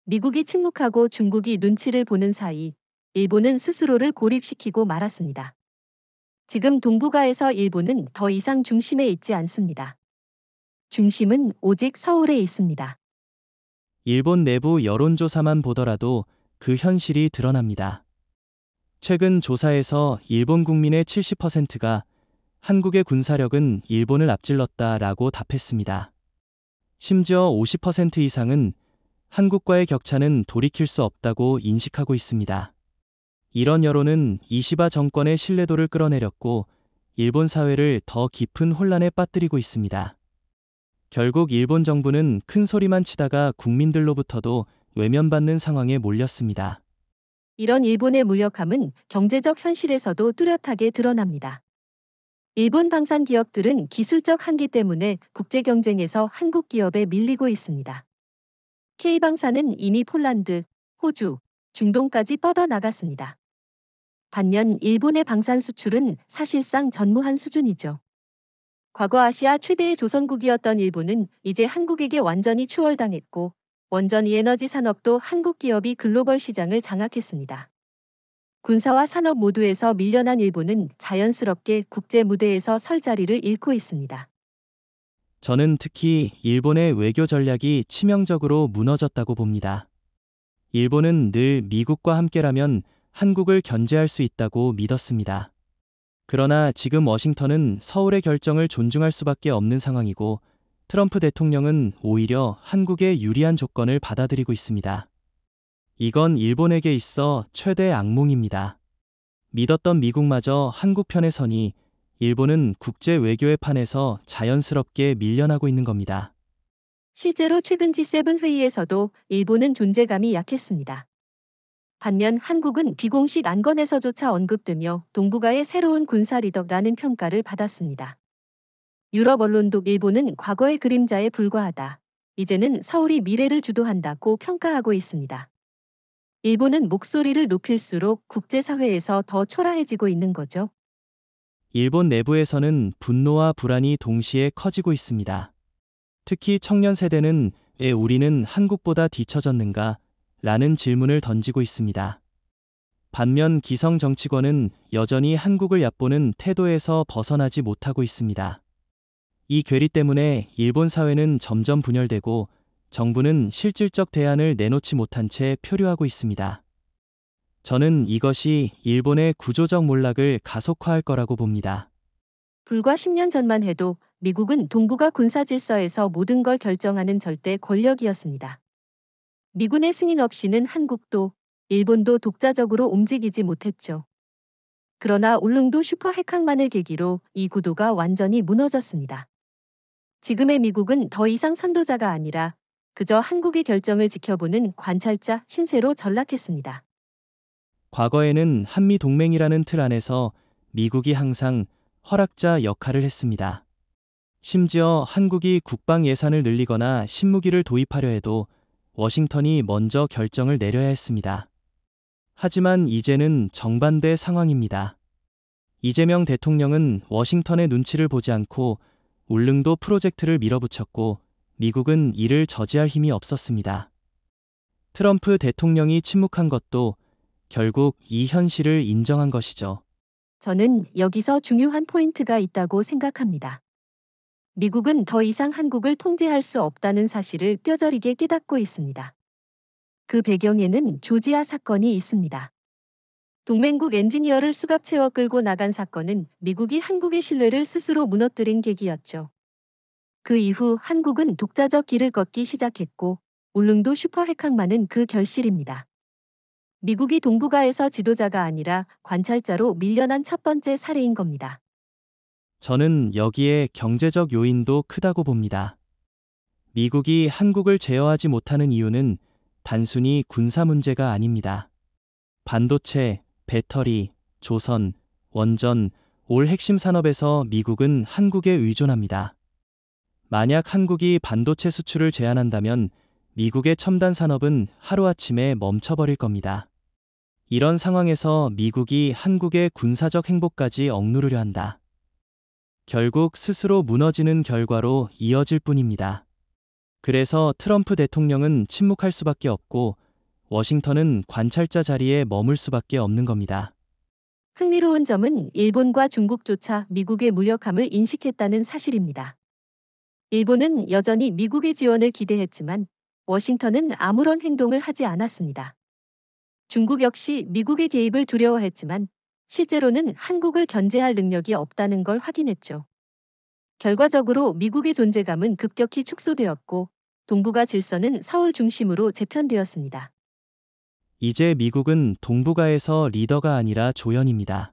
미국이 침묵하고 중국이 눈치를 보는 사이 일본은 스스로를 고립시키고 말았습니다. 지금 동북아에서 일본은 더 이상 중심에 있지 않습니다. 중심은 오직 서울에 있습니다. 일본 내부 여론조사만 보더라도 그 현실이 드러납니다. 최근 조사에서 일본 국민의 70%가 한국의 군사력은 일본을 앞질렀다라고 답했습니다. 심지어 50% 이상은 한국과의 격차는 돌이킬 수 없다고 인식하고 있습니다. 이런 여론은 이시바 정권의 신뢰도를 끌어내렸고 일본 사회를 더 깊은 혼란에 빠뜨리고 있습니다. 결국 일본 정부는 큰 소리만 치다가 국민들로부터도 외면받는 상황에 몰렸습니다. 이런 일본의 무력함은 경제적 현실에서도 뚜렷하게 드러납니다. 일본 방산 기업들은 기술적 한계 때문에 국제 경쟁에서 한국 기업에 밀리고 있습니다. K방산은 이미 폴란드, 호주, 중동까지 뻗어나갔습니다. 반면 일본의 방산 수출은 사실상 전무한 수준이죠. 과거 아시아 최대의 조선국이었던 일본은 이제 한국에게 완전히 추월당했고 원전이 에너지 산업도 한국 기업이 글로벌 시장을 장악했습니다. 군사와 산업 모두에서 밀려난 일본은 자연스럽게 국제 무대에서 설 자리를 잃고 있습니다. 저는 특히 일본의 외교 전략이 치명적으로 무너졌다고 봅니다. 일본은 늘 미국과 함께라면 한국을 견제할 수 있다고 믿었습니다. 그러나 지금 워싱턴은 서울의 결정을 존중할 수밖에 없는 상황이고 트럼프 대통령은 오히려 한국의 유리한 조건을 받아들이고 있습니다. 이건 일본에게 있어 최대 악몽입니다. 믿었던 미국마저 한국 편에 서니 일본은 국제 외교의 판에서 자연스럽게 밀려나고 있는 겁니다. 실제로 최근 G7 회의에서도 일본은 존재감이 약했습니다. 반면 한국은 비공식 안건에서조차 언급되며 동북아의 새로운 군사 리더라는 평가를 받았습니다. 유럽 언론도 일본은 과거의 그림자에 불과하다. 이제는 서울이 미래를 주도한다고 평가하고 있습니다. 일본은 목소리를 높일수록 국제사회에서 더 초라해지고 있는 거죠. 일본 내부에서는 분노와 불안이 동시에 커지고 있습니다. 특히 청년 세대는 왜 우리는 한국보다 뒤처졌는가? 라는 질문을 던지고 있습니다. 반면 기성 정치권은 여전히 한국을 얕보는 태도에서 벗어나지 못하고 있습니다. 이 괴리 때문에 일본 사회는 점점 분열되고 정부는 실질적 대안을 내놓지 못한 채 표류하고 있습니다. 저는 이것이 일본의 구조적 몰락을 가속화할 거라고 봅니다. 불과 10년 전만 해도 미국은 동북아 군사 질서에서 모든 걸 결정하는 절대 권력이었습니다. 미군의 승인 없이는 한국도 일본도 독자적으로 움직이지 못했죠. 그러나 울릉도 슈퍼 핵항만을 계기로 이 구도가 완전히 무너졌습니다. 지금의 미국은 더 이상 선도자가 아니라 그저 한국의 결정을 지켜보는 관찰자 신세로 전락했습니다. 과거에는 한미 동맹이라는 틀 안에서 미국이 항상 허락자 역할을 했습니다. 심지어 한국이 국방 예산을 늘리거나 신무기를 도입하려 해도 워싱턴이 먼저 결정을 내려야 했습니다. 하지만 이제는 정반대 상황입니다. 이재명 대통령은 워싱턴의 눈치를 보지 않고 울릉도 프로젝트를 밀어붙였고 미국은 이를 저지할 힘이 없었습니다. 트럼프 대통령이 침묵한 것도 결국 이 현실을 인정한 것이죠. 저는 여기서 중요한 포인트가 있다고 생각합니다. 미국은 더 이상 한국을 통제할 수 없다는 사실을 뼈저리게 깨닫고 있습니다. 그 배경에는 조지아 사건이 있습니다. 동맹국 엔지니어를 수갑 채워 끌고 나간 사건은 미국이 한국의 신뢰를 스스로 무너뜨린 계기였죠. 그 이후 한국은 독자적 길을 걷기 시작했고 울릉도 슈퍼핵항만은 그 결실입니다. 미국이 동북아에서 지도자가 아니라 관찰자로 밀려난 첫 번째 사례인 겁니다. 저는 여기에 경제적 요인도 크다고 봅니다. 미국이 한국을 제어하지 못하는 이유는 단순히 군사 문제가 아닙니다. 반도체, 배터리, 조선, 원전, 올 핵심 산업에서 미국은 한국에 의존합니다. 만약 한국이 반도체 수출을 제한한다면 미국의 첨단 산업은 하루아침에 멈춰버릴 겁니다. 이런 상황에서 미국이 한국의 군사적 행보까지 억누르려 한다. 결국 스스로 무너지는 결과로 이어질 뿐입니다. 그래서 트럼프 대통령은 침묵할 수밖에 없고 워싱턴은 관찰자 자리에 머물 수밖에 없는 겁니다. 흥미로운 점은 일본과 중국조차 미국의 무력함을 인식했다는 사실입니다. 일본은 여전히 미국의 지원을 기대했지만 워싱턴은 아무런 행동을 하지 않았습니다. 중국 역시 미국의 개입을 두려워했지만 실제로는 한국을 견제할 능력이 없다는 걸 확인했죠. 결과적으로 미국의 존재감은 급격히 축소되었고 동북아 질서는 서울 중심으로 재편되었습니다. 이제 미국은 동북아에서 리더가 아니라 조연입니다.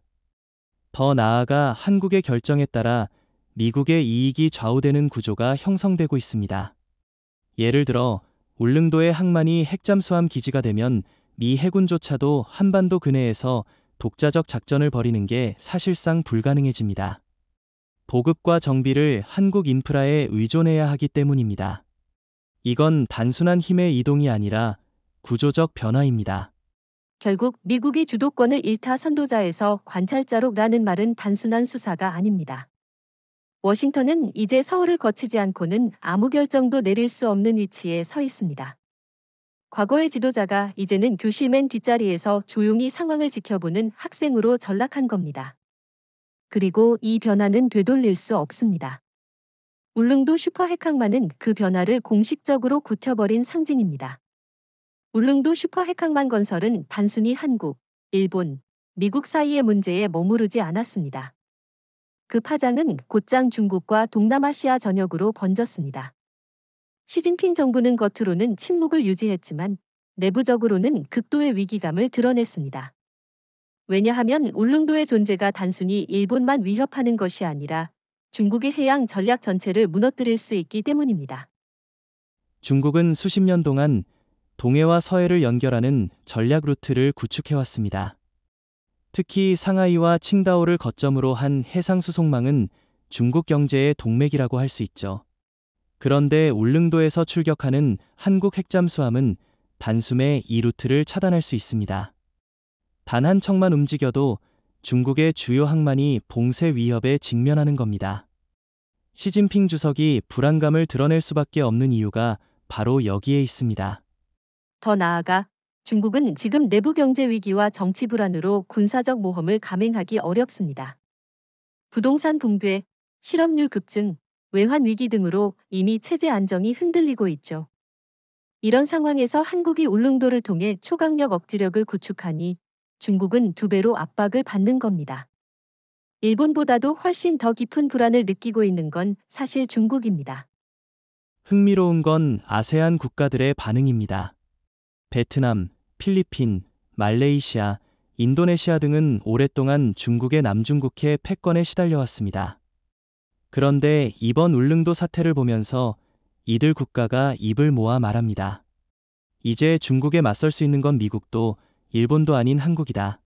더 나아가 한국의 결정에 따라 미국의 이익이 좌우되는 구조가 형성되고 있습니다. 예를 들어 울릉도의 항만이 핵잠수함 기지가 되면 미 해군조차도 한반도 근해에서 독자적 작전을 벌이는 게 사실상 불가능해집니다. 보급과 정비를 한국 인프라에 의존해야 하기 때문입니다. 이건 단순한 힘의 이동이 아니라 구조적 변화입니다. 결국 미국이 주도권을 잃다 선도자에서 관찰자로라는 말은 단순한 수사가 아닙니다. 워싱턴은 이제 서울을 거치지 않고는 아무 결정도 내릴 수 없는 위치에 서 있습니다. 과거의 지도자가 이제는 교실맨 뒷자리에서 조용히 상황을 지켜보는 학생으로 전락한 겁니다. 그리고 이 변화는 되돌릴 수 없습니다. 울릉도 슈퍼핵항만은 그 변화를 공식적으로 굳혀버린 상징입니다. 울릉도 슈퍼핵항만 건설은 단순히 한국, 일본, 미국 사이의 문제에 머무르지 않았습니다. 그 파장은 곧장 중국과 동남아시아 전역으로 번졌습니다. 시진핑 정부는 겉으로는 침묵을 유지했지만 내부적으로는 극도의 위기감을 드러냈습니다. 왜냐하면 울릉도의 존재가 단순히 일본만 위협하는 것이 아니라 중국의 해양 전략 전체를 무너뜨릴 수 있기 때문입니다. 중국은 수십 년 동안 동해와 서해를 연결하는 전략 루트를 구축해왔습니다. 특히 상하이와 칭다오를 거점으로 한 해상 수송망은 중국 경제의 동맥이라고 할 수 있죠. 그런데 울릉도에서 출격하는 한국 핵잠수함은 단숨에 이 루트를 차단할 수 있습니다. 단 한 척만 움직여도 중국의 주요 항만이 봉쇄 위협에 직면하는 겁니다. 시진핑 주석이 불안감을 드러낼 수밖에 없는 이유가 바로 여기에 있습니다. 더 나아가 중국은 지금 내부 경제 위기와 정치 불안으로 군사적 모험을 감행하기 어렵습니다. 부동산 붕괴, 실업률 급증, 외환 위기 등으로 이미 체제 안정이 흔들리고 있죠. 이런 상황에서 한국이 울릉도를 통해 초강력 억지력을 구축하니 중국은 2배로 압박을 받는 겁니다. 일본보다도 훨씬 더 깊은 불안을 느끼고 있는 건 사실 중국입니다. 흥미로운 건 아세안 국가들의 반응입니다. 베트남, 필리핀, 말레이시아, 인도네시아 등은 오랫동안 중국의 남중국해 패권에 시달려왔습니다. 그런데 이번 울릉도 사태를 보면서 이들 국가가 입을 모아 말합니다. 이제 중국에 맞설 수 있는 건 미국도 일본도 아닌 한국이다.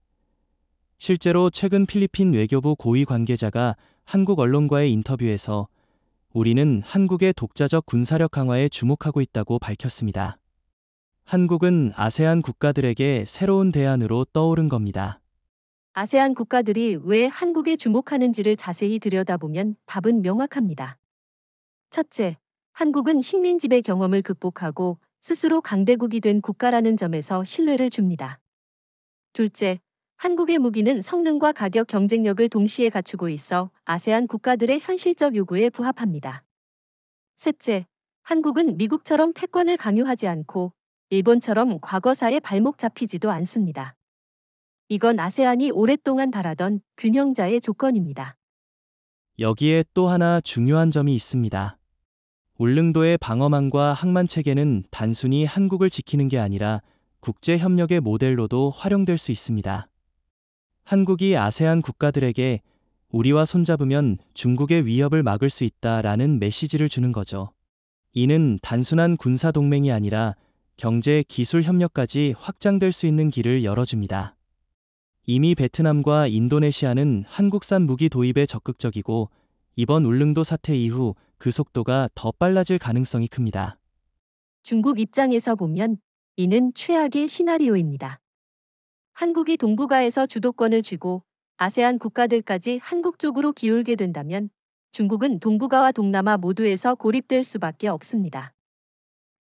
실제로 최근 필리핀 외교부 고위 관계자가 한국 언론과의 인터뷰에서 우리는 한국의 독자적 군사력 강화에 주목하고 있다고 밝혔습니다. 한국은 아세안 국가들에게 새로운 대안으로 떠오른 겁니다. 아세안 국가들이 왜 한국에 주목하는지를 자세히 들여다보면 답은 명확합니다. 첫째, 한국은 식민 지배 경험을 극복하고 스스로 강대국이 된 국가라는 점에서 신뢰를 줍니다. 둘째, 한국의 무기는 성능과 가격 경쟁력을 동시에 갖추고 있어 아세안 국가들의 현실적 요구에 부합합니다. 셋째, 한국은 미국처럼 패권을 강요하지 않고 일본처럼 과거사에 발목 잡히지도 않습니다. 이건 아세안이 오랫동안 바라던 균형자의 조건입니다. 여기에 또 하나 중요한 점이 있습니다. 울릉도의 방어망과 항만 체계는 단순히 한국을 지키는 게 아니라 국제 협력의 모델로도 활용될 수 있습니다. 한국이 아세안 국가들에게 우리와 손잡으면 중국의 위협을 막을 수 있다라는 메시지를 주는 거죠. 이는 단순한 군사 동맹이 아니라 경제, 기술 협력까지 확장될 수 있는 길을 열어줍니다. 이미 베트남과 인도네시아는 한국산 무기 도입에 적극적이고 이번 울릉도 사태 이후 그 속도가 더 빨라질 가능성이 큽니다. 중국 입장에서 보면 이는 최악의 시나리오입니다. 한국이 동북아에서 주도권을 쥐고 아세안 국가들까지 한국 쪽으로 기울게 된다면 중국은 동북아와 동남아 모두에서 고립될 수밖에 없습니다.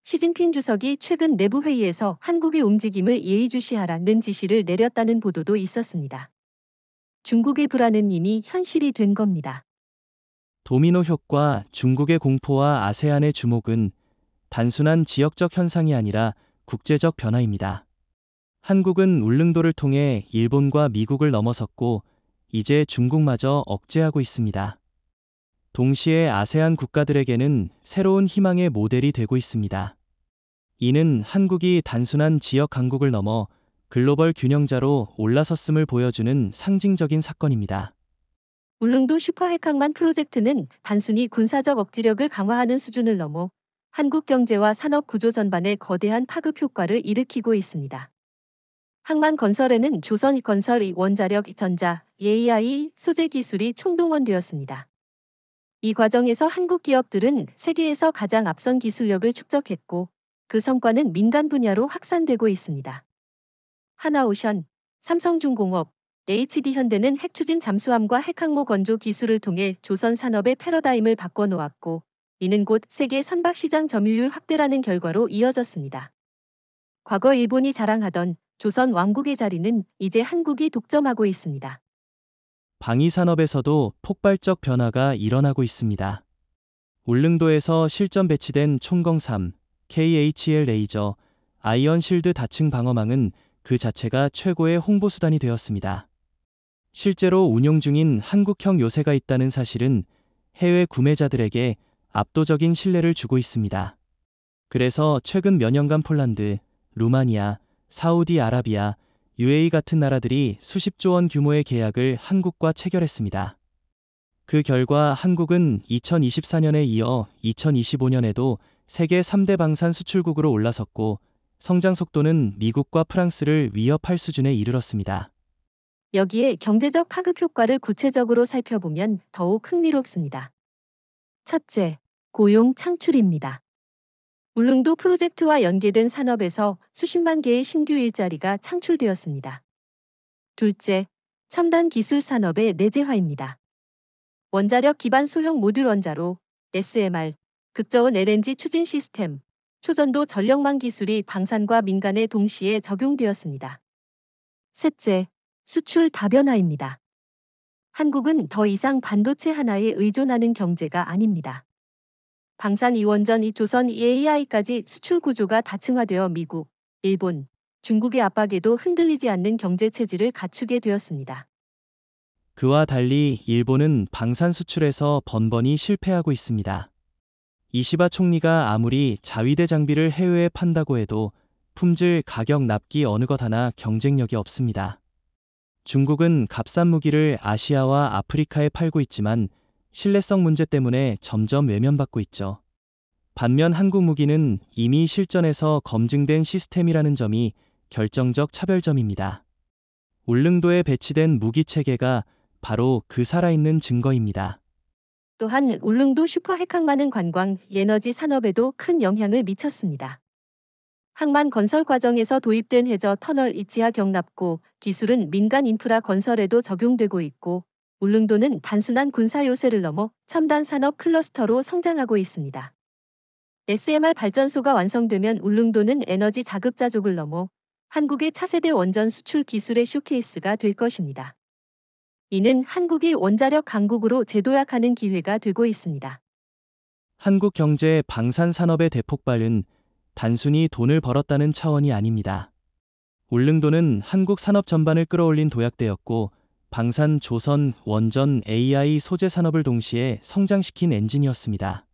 시진핑 주석이 최근 내부 회의에서 한국의 움직임을 예의주시하라는 지시를 내렸다는 보도도 있었습니다. 중국의 불안은 이미 현실이 된 겁니다. 도미노 효과, 중국의 공포와 아세안의 주목은 단순한 지역적 현상이 아니라 국제적 변화입니다. 한국은 울릉도를 통해 일본과 미국을 넘어섰고 이제 중국마저 억제하고 있습니다. 동시에 아세안 국가들에게는 새로운 희망의 모델이 되고 있습니다. 이는 한국이 단순한 지역 강국을 넘어 글로벌 균형자로 올라섰음을 보여주는 상징적인 사건입니다. 울릉도 슈퍼핵항만 프로젝트는 단순히 군사적 억지력을 강화하는 수준을 넘어 한국 경제와 산업 구조 전반에 거대한 파급 효과를 일으키고 있습니다. 항만 건설에는 조선건설, 원자력, 전자, AI, 소재 기술이 총동원되었습니다. 이 과정에서 한국 기업들은 세계에서 가장 앞선 기술력을 축적했고 그 성과는 민간 분야로 확산되고 있습니다. 하나오션, 삼성중공업, HD현대는 핵추진 잠수함과 핵항모 건조 기술을 통해 조선 산업의 패러다임을 바꿔놓았고 이는 곧 세계 선박시장 점유율 확대라는 결과로 이어졌습니다. 과거 일본이 자랑하던 조선 왕국의 자리는 이제 한국이 독점하고 있습니다. 방위산업에서도 폭발적 변화가 일어나고 있습니다. 울릉도에서 실전 배치된 총검3, KHL 레이저, 아이언 실드 다층 방어망은 그 자체가 최고의 홍보 수단이 되었습니다. 실제로 운용 중인 한국형 요새가 있다는 사실은 해외 구매자들에게 압도적인 신뢰를 주고 있습니다. 그래서 최근 몇 년간 폴란드, 루마니아, 사우디아라비아, UAE 같은 나라들이 수십조 원 규모의 계약을 한국과 체결했습니다. 그 결과 한국은 2024년에 이어 2025년에도 세계 3대 방산 수출국으로 올라섰고 성장 속도는 미국과 프랑스를 위협할 수준에 이르렀습니다. 여기에 경제적 파급 효과를 구체적으로 살펴보면 더욱 흥미롭습니다. 첫째, 고용 창출입니다. 울릉도 프로젝트와 연계된 산업에서 수십만 개의 신규 일자리가 창출되었습니다. 둘째, 첨단 기술 산업의 내재화입니다. 원자력 기반 소형 모듈 원자로, SMR, 극저온 LNG 추진 시스템, 초전도 전력망 기술이 방산과 민간에 동시에 적용되었습니다. 셋째, 수출 다변화입니다. 한국은 더 이상 반도체 하나에 의존하는 경제가 아닙니다. 방산 이원전 조선 AI까지 수출 구조가 다층화되어 미국, 일본, 중국의 압박에도 흔들리지 않는 경제 체질을 갖추게 되었습니다. 그와 달리 일본은 방산 수출에서 번번이 실패하고 있습니다. 이시바 총리가 아무리 자위대 장비를 해외에 판다고 해도 품질, 가격, 납기 어느 것 하나 경쟁력이 없습니다. 중국은 값싼 무기를 아시아와 아프리카에 팔고 있지만 신뢰성 문제 때문에 점점 외면받고 있죠. 반면 한국 무기는 이미 실전에서 검증된 시스템이라는 점이 결정적 차별점입니다. 울릉도에 배치된 무기 체계가 바로 그 살아있는 증거입니다. 또한 울릉도 슈퍼핵항만은 관광, 에너지 산업에도 큰 영향을 미쳤습니다. 항만 건설 과정에서 도입된 해저 터널 지하 경납고 기술은 민간 인프라 건설에도 적용되고 있고 울릉도는 단순한 군사 요새를 넘어 첨단 산업 클러스터로 성장하고 있습니다. SMR 발전소가 완성되면 울릉도는 에너지 자급자족을 넘어 한국의 차세대 원전 수출 기술의 쇼케이스가 될 것입니다. 이는 한국이 원자력 강국으로 재도약하는 기회가 되고 있습니다. 한국 경제 방산 산업의 대폭발은 단순히 돈을 벌었다는 차원이 아닙니다. 울릉도는 한국 산업 전반을 끌어올린 도약대였고 방산, 조선, 원전, AI 소재 산업을 동시에 성장시킨 엔진이었습니다.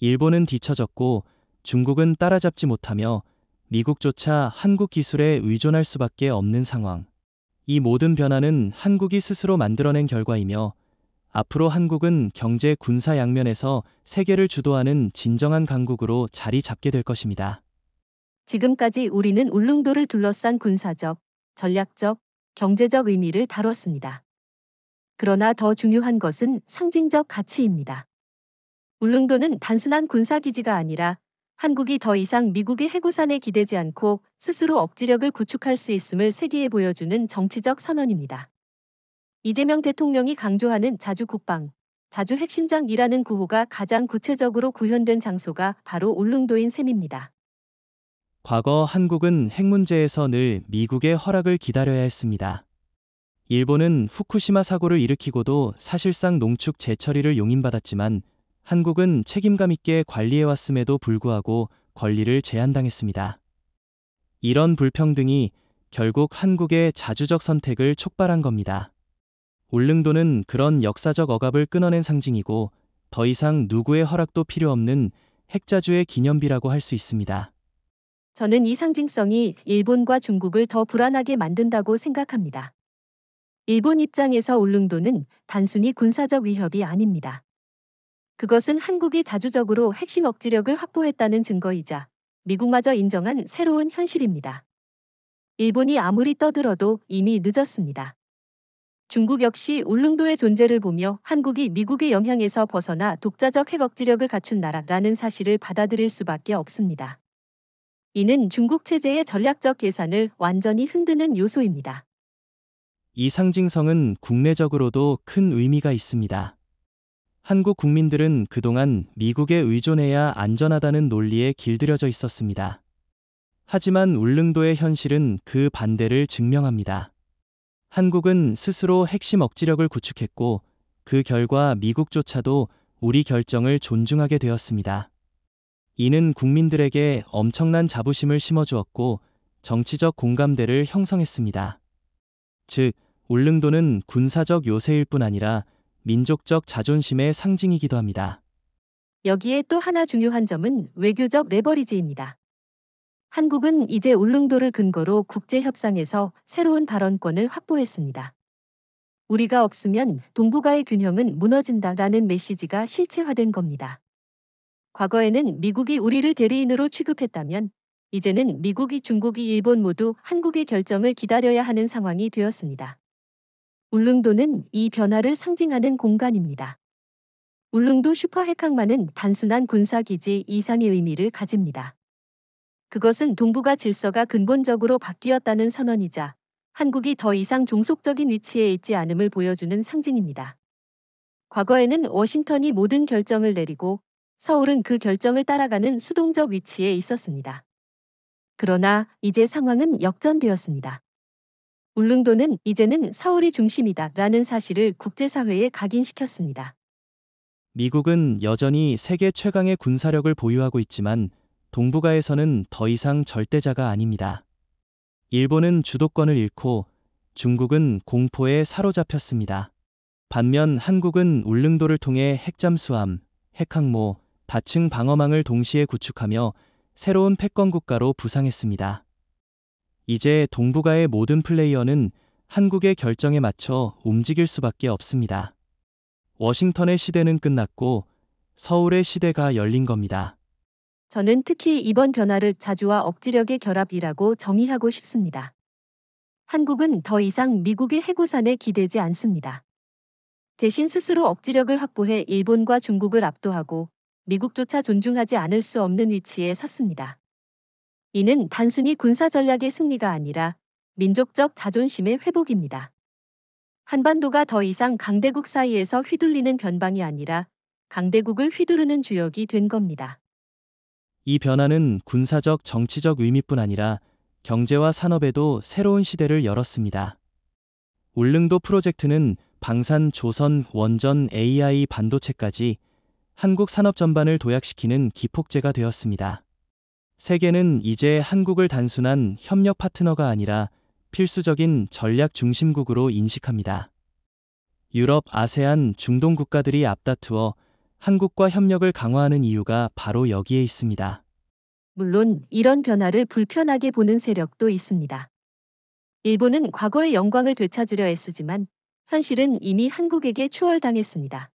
일본은 뒤처졌고 중국은 따라잡지 못하며 미국조차 한국 기술에 의존할 수밖에 없는 상황. 이 모든 변화는 한국이 스스로 만들어낸 결과이며 앞으로 한국은 경제 군사 양면에서 세계를 주도하는 진정한 강국으로 자리 잡게 될 것입니다. 지금까지 우리는 울릉도를 둘러싼 군사적, 전략적, 경제적 의미를 다뤘습니다. 그러나 더 중요한 것은 상징적 가치입니다. 울릉도는 단순한 군사기지가 아니라 한국이 더 이상 미국의 해구산에 기대지 않고 스스로 억지력을 구축할 수 있음을 세계에 보여주는 정치적 선언입니다. 이재명 대통령이 강조하는 자주 국방, 자주 핵심장이라는 구호가 가장 구체적으로 구현된 장소가 바로 울릉도인 셈입니다. 과거 한국은 핵 문제에서 늘 미국의 허락을 기다려야 했습니다. 일본은 후쿠시마 사고를 일으키고도 사실상 농축 재처리를 용인받았지만 한국은 책임감 있게 관리해왔음에도 불구하고 권리를 제한당했습니다. 이런 불평등이 결국 한국의 자주적 선택을 촉발한 겁니다. 울릉도는 그런 역사적 억압을 끊어낸 상징이고 더 이상 누구의 허락도 필요 없는 핵자주의 기념비라고 할 수 있습니다. 저는 이 상징성이 일본과 중국을 더 불안하게 만든다고 생각합니다. 일본 입장에서 울릉도는 단순히 군사적 위협이 아닙니다. 그것은 한국이 자주적으로 핵심 억지력을 확보했다는 증거이자 미국마저 인정한 새로운 현실입니다. 일본이 아무리 떠들어도 이미 늦었습니다. 중국 역시 울릉도의 존재를 보며 한국이 미국의 영향에서 벗어나 독자적 핵 억지력을 갖춘 나라라는 사실을 받아들일 수밖에 없습니다. 이는 중국 체제의 전략적 계산을 완전히 흔드는 요소입니다. 이 상징성은 국내적으로도 큰 의미가 있습니다. 한국 국민들은 그동안 미국에 의존해야 안전하다는 논리에 길들여져 있었습니다. 하지만 울릉도의 현실은 그 반대를 증명합니다. 한국은 스스로 핵심 억지력을 구축했고 그 결과 미국조차도 우리 결정을 존중하게 되었습니다. 이는 국민들에게 엄청난 자부심을 심어주었고 정치적 공감대를 형성했습니다. 즉, 울릉도는 군사적 요새일 뿐 아니라 민족적 자존심의 상징이기도 합니다. 여기에 또 하나 중요한 점은 외교적 레버리지입니다. 한국은 이제 울릉도를 근거로 국제협상에서 새로운 발언권을 확보했습니다. 우리가 없으면 동북아의 균형은 무너진다라는 메시지가 실체화된 겁니다. 과거에는 미국이 우리를 대리인으로 취급했다면 이제는 미국이 중국이 일본 모두 한국의 결정을 기다려야 하는 상황이 되었습니다. 울릉도는 이 변화를 상징하는 공간입니다. 울릉도 슈퍼핵항만은 단순한 군사기지 이상의 의미를 가집니다. 그것은 동북아 질서가 근본적으로 바뀌었다는 선언이자 한국이 더 이상 종속적인 위치에 있지 않음을 보여주는 상징입니다. 과거에는 워싱턴이 모든 결정을 내리고 서울은 그 결정을 따라가는 수동적 위치에 있었습니다. 그러나 이제 상황은 역전되었습니다. 울릉도는 이제는 서울이 중심이다라는 사실을 국제사회에 각인시켰습니다. 미국은 여전히 세계 최강의 군사력을 보유하고 있지만 동북아에서는 더 이상 절대자가 아닙니다. 일본은 주도권을 잃고 중국은 공포에 사로잡혔습니다. 반면 한국은 울릉도를 통해 핵잠수함, 핵항모, 다층 방어망을 동시에 구축하며 새로운 패권 국가로 부상했습니다. 이제 동북아의 모든 플레이어는 한국의 결정에 맞춰 움직일 수밖에 없습니다. 워싱턴의 시대는 끝났고 서울의 시대가 열린 겁니다. 저는 특히 이번 변화를 자주와 억지력의 결합이라고 정의하고 싶습니다. 한국은 더 이상 미국의 해구산에 기대지 않습니다. 대신 스스로 억지력을 확보해 일본과 중국을 압도하고 미국조차 존중하지 않을 수 없는 위치에 섰습니다. 이는 단순히 군사 전략의 승리가 아니라 민족적 자존심의 회복입니다. 한반도가 더 이상 강대국 사이에서 휘둘리는 변방이 아니라 강대국을 휘두르는 주역이 된 겁니다. 이 변화는 군사적 정치적 의미뿐 아니라 경제와 산업에도 새로운 시대를 열었습니다. 울릉도 프로젝트는 방산, 조선, 원전, AI, 반도체까지 한국 산업 전반을 도약시키는 기폭제가 되었습니다. 세계는 이제 한국을 단순한 협력 파트너가 아니라 필수적인 전략 중심국으로 인식합니다. 유럽, 아세안, 중동 국가들이 앞다투어 한국과 협력을 강화하는 이유가 바로 여기에 있습니다. 물론 이런 변화를 불편하게 보는 세력도 있습니다. 일본은 과거의 영광을 되찾으려 애쓰지만 현실은 이미 한국에게 추월당했습니다.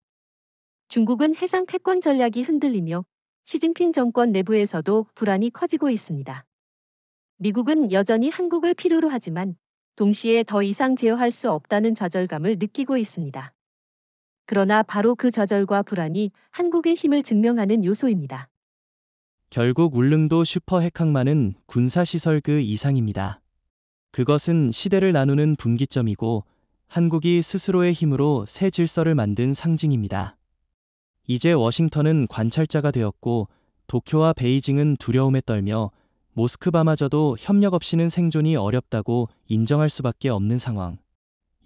중국은 해상 패권 전략이 흔들리며 시진핑 정권 내부에서도 불안이 커지고 있습니다. 미국은 여전히 한국을 필요로 하지만 동시에 더 이상 제어할 수 없다는 좌절감을 느끼고 있습니다. 그러나 바로 그 좌절과 불안이 한국의 힘을 증명하는 요소입니다. 결국 울릉도 슈퍼 핵항만은 군사시설 그 이상입니다. 그것은 시대를 나누는 분기점이고 한국이 스스로의 힘으로 새 질서를 만든 상징입니다. 이제 워싱턴은 관찰자가 되었고 도쿄와 베이징은 두려움에 떨며 모스크바마저도 협력 없이는 생존이 어렵다고 인정할 수밖에 없는 상황.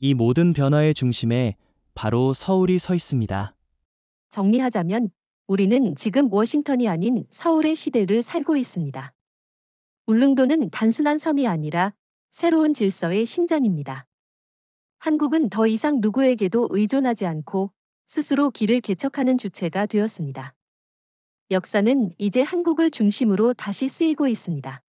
이 모든 변화의 중심에 바로 서울이 서 있습니다. 정리하자면 우리는 지금 워싱턴이 아닌 서울의 시대를 살고 있습니다. 울릉도는 단순한 섬이 아니라 새로운 질서의 신전입니다. 한국은 더 이상 누구에게도 의존하지 않고 스스로 길을 개척하는 주체가 되었습니다. 역사는 이제 한국을 중심으로 다시 쓰이고 있습니다.